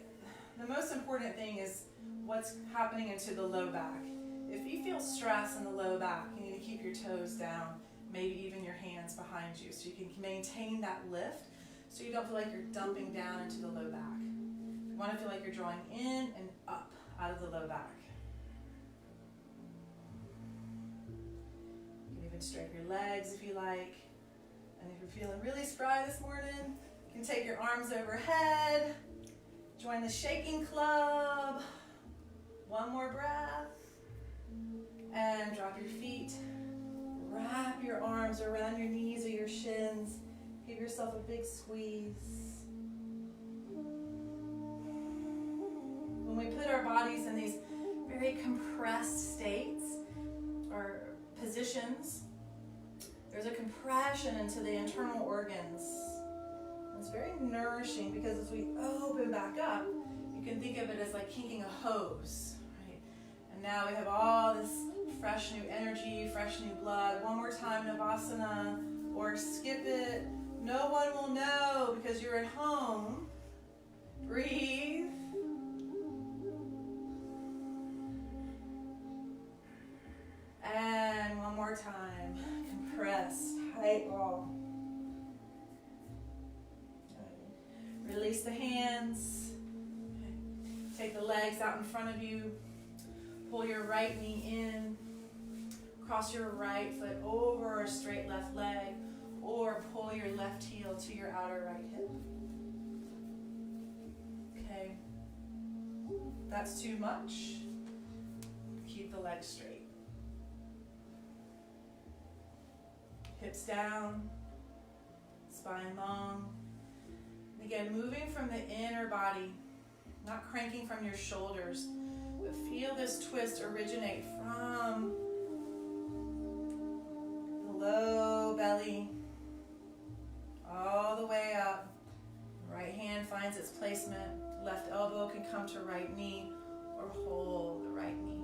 the most important thing is what's happening into the low back. If you feel stress in the low back, you need to keep your toes down, maybe even your hands behind you, so you can maintain that lift so you don't feel like you're dumping down into the low back. You want to feel like you're drawing in and up out of the low back. You can even straighten your legs if you like. And if you're feeling really spry this morning, you can take your arms overhead, join the shaking club. One more breath. And drop your feet. Wrap your arms around your knees or your shins. Give yourself a big squeeze. When we put our bodies in these very compressed states or positions, there's a compression into the internal organs. It's very nourishing because as we open back up, you can think of it as like kinking a hose, right? And now we have all this fresh new energy, fresh new blood. One more time, Navasana, or skip it. No one will know because you're at home. Breathe. And one more time. Compress, tight roll. Release the hands. Take the legs out in front of you. Pull your right knee in. Cross your right foot over a straight left leg, or pull your left heel to your outer right hip. Okay. If that's too much, keep the legs straight. Hips down, spine long. And again, moving from the inner body, not cranking from your shoulders, but feel this twist originate from the low belly all the way up. Right hand finds its placement. Left elbow can come to right knee or hold the right knee.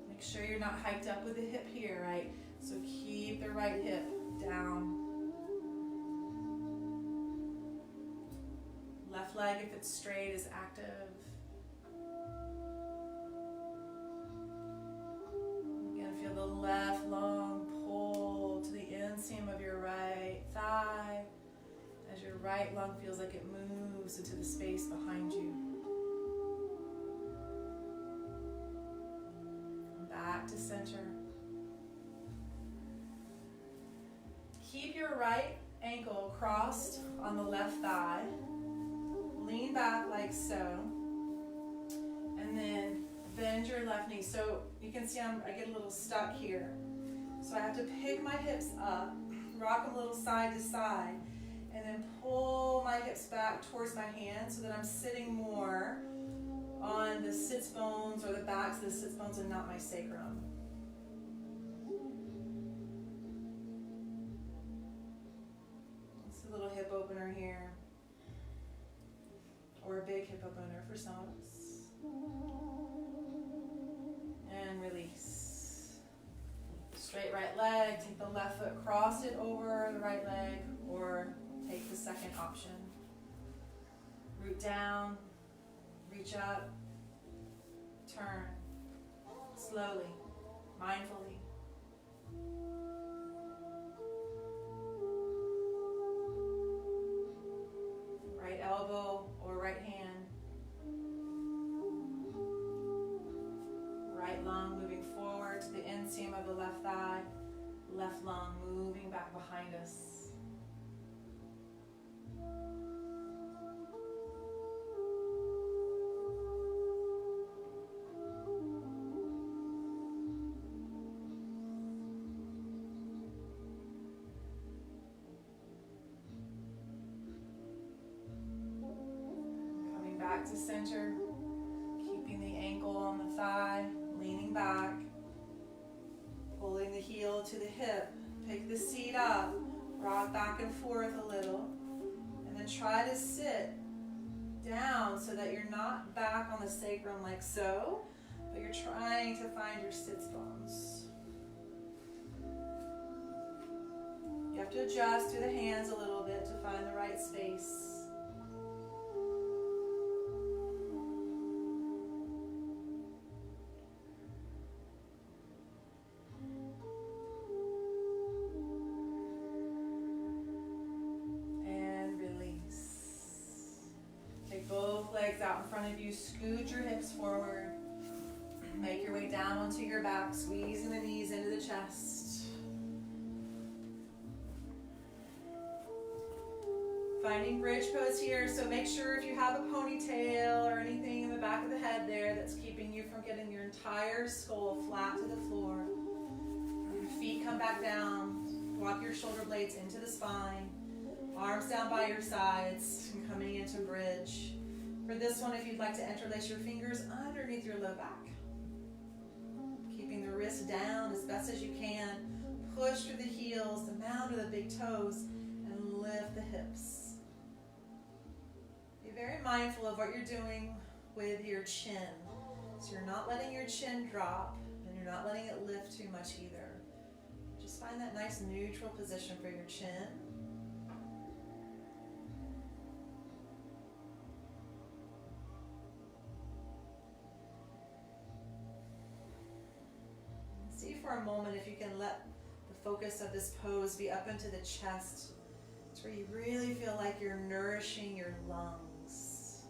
Make sure you're not hiked up with the hip here, right? So keep the right hip down. Left leg, if it's straight, is active. Again, feel the left long pull to the inseam of your right thigh as your right lung feels like it moves into the space behind you. Back to center. Keep your right ankle crossed on the left thigh. Lean back like so, and then bend your left knee. So you can see I get a little stuck here. So I have to pick my hips up, rock them a little side to side, and then pull my hips back towards my hands so that I'm sitting more on the sits bones or the backs of the sits bones and not my sacrum. It's a little hip opener here. Or a big hip opener for some of us. And release. Straight right leg, take the left foot, cross it over the right leg, or take the second option. Root down, reach up, turn, slowly, mindfully. Right elbow or right hand. Right lung moving forward to the inseam of the left thigh. Left lung moving back behind us. Back to center, keeping the ankle on the thigh, leaning back, pulling the heel to the hip, pick the seat up, rock back and forth a little, and then try to sit down so that you're not back on the sacrum like so, but you're trying to find your sits bones. You have to adjust through the hands a little bit to find the right space. Out in front of you, scoot your hips forward, make your way down onto your back, squeezing the knees into the chest. Finding bridge pose here, so make sure if you have a ponytail or anything in the back of the head there that's keeping you from getting your entire skull flat to the floor. Your feet come back down, walk your shoulder blades into the spine, arms down by your sides, and coming into bridge. For this one, if you'd like to interlace your fingers underneath your low back. Keeping the wrist down as best as you can. Push through the heels, the mound of the big toes, and lift the hips. Be very mindful of what you're doing with your chin. So you're not letting your chin drop, and you're not letting it lift too much either. Just find that nice neutral position for your chin. See for a moment if you can let the focus of this pose be up into the chest. It's where you really feel like you're nourishing your lungs.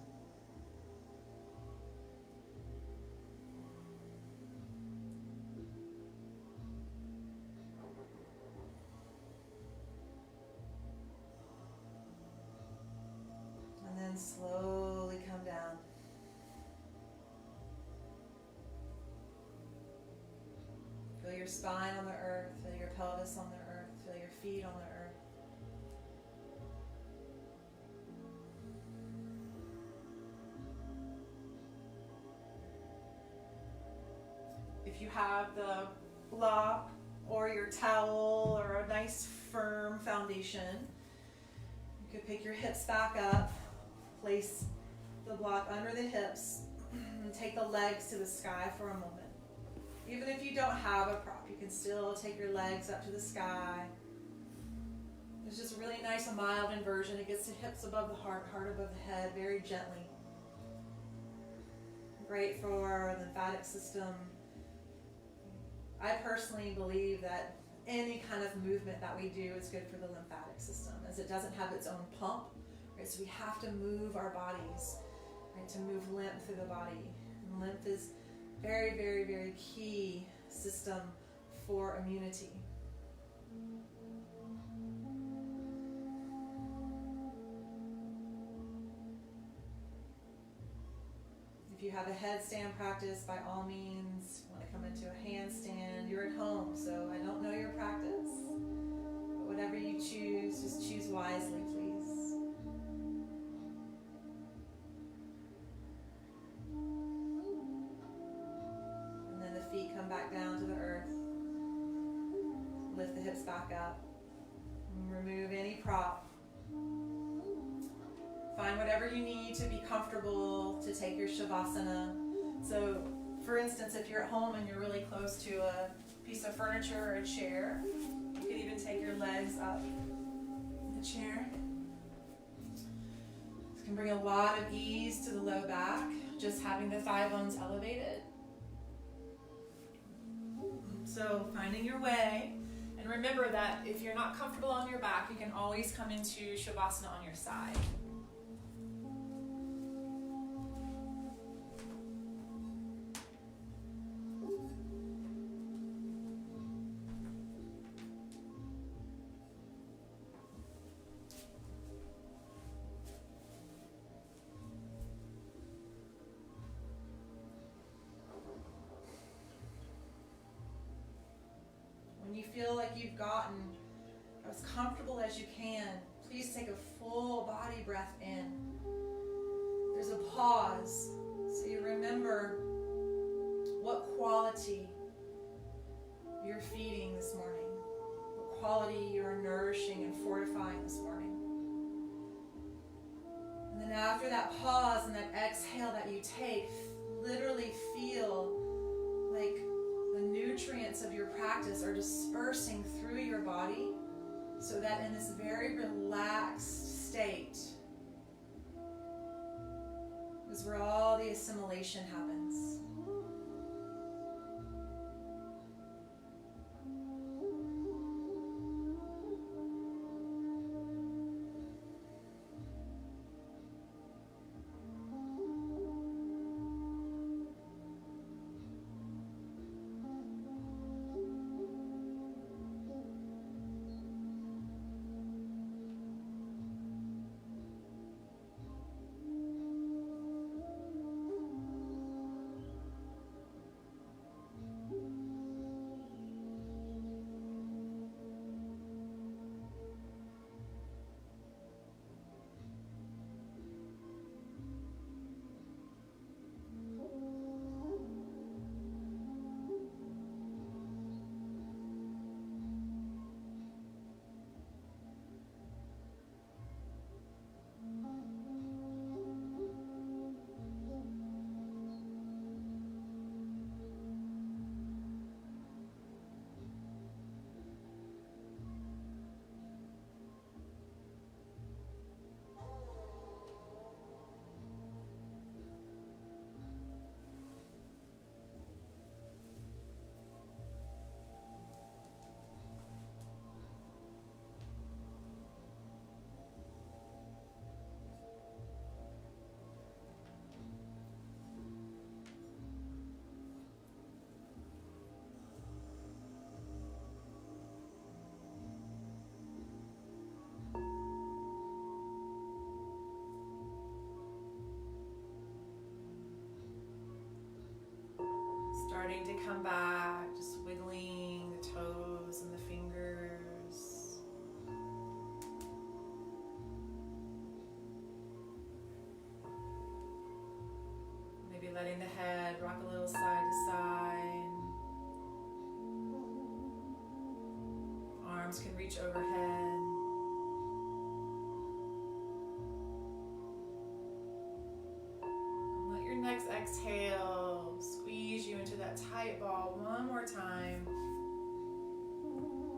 And then slowly come down. your spine on the earth, feel your pelvis on the earth, feel your feet on the earth. If you have the block or your towel or a nice firm foundation, you could pick your hips back up, place the block under the hips, and take the legs to the sky for a moment. Even if you don't have a prop, you can still take your legs up to the sky. It's just really nice, a mild inversion. It gets the hips above the heart, heart above the head, very gently. Great for our lymphatic system. I personally believe that any kind of movement that we do is good for the lymphatic system, as it doesn't have its own pump, right? So we have to move our bodies, right, to move lymph through the body. And lymph is very, very, very key system for immunity. If you have a headstand practice, by all means, want to come into a handstand, you're at home, so I don't know your practice. But whatever you choose, just choose wisely, please. And then the feet come back down to the earth. Lift the hips back up. And remove any prop. Find whatever you need to be comfortable to take your Shavasana. So, for instance, if you're at home and you're really close to a piece of furniture or a chair, you can even take your legs up in the chair. This can bring a lot of ease to the low back, just having the thigh bones elevated. So, finding your way. And remember that if you're not comfortable on your back, you can always come into Shavasana on your side. When you feel like you've gotten as comfortable as you can, please take a full body breath in. There's a pause, so you remember what quality you're feeding this morning, what quality you're nourishing and fortifying this morning. And then after that pause and that exhale that you take, literally feel like the nutrients of your practice are dispersing through your body, so that in this very relaxed state is where all the assimilation happens. Starting to come back, just wiggling Letting the head rock a little side to side. Arms can reach overhead. And let your next exhale squeeze you into that tight ball one more time.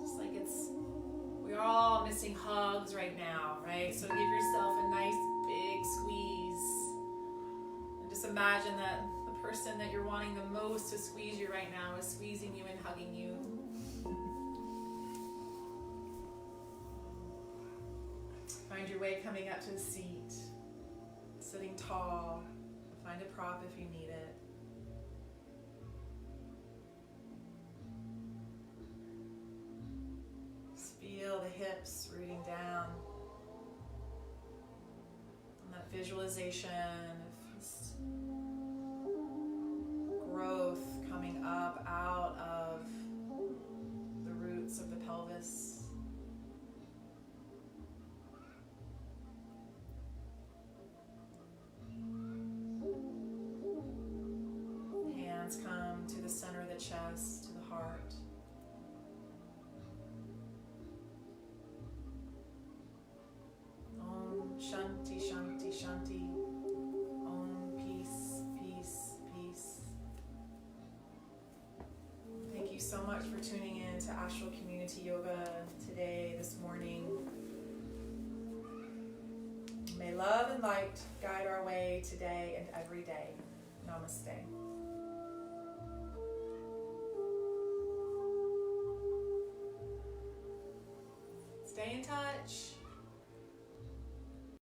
Just like we're all missing hugs right now, right? So give yourself a nice big squeeze. And just imagine that the person that you're wanting the most to squeeze you right now is squeezing you and hugging you. Find your way coming up to the seat, sitting tall. Find a prop if you need it. Just feel the hips rooting down. And that visualization of just growth coming up out of the roots of the pelvis. Hands come to the center of the chest, to the heart. Om Shanti Shanti Shanti. Om Peace, Peace, Peace. Thank you so much for tuning in to Astral Community Yoga today, this morning. May love and light guide our way today and every day. Namaste. Stay in touch.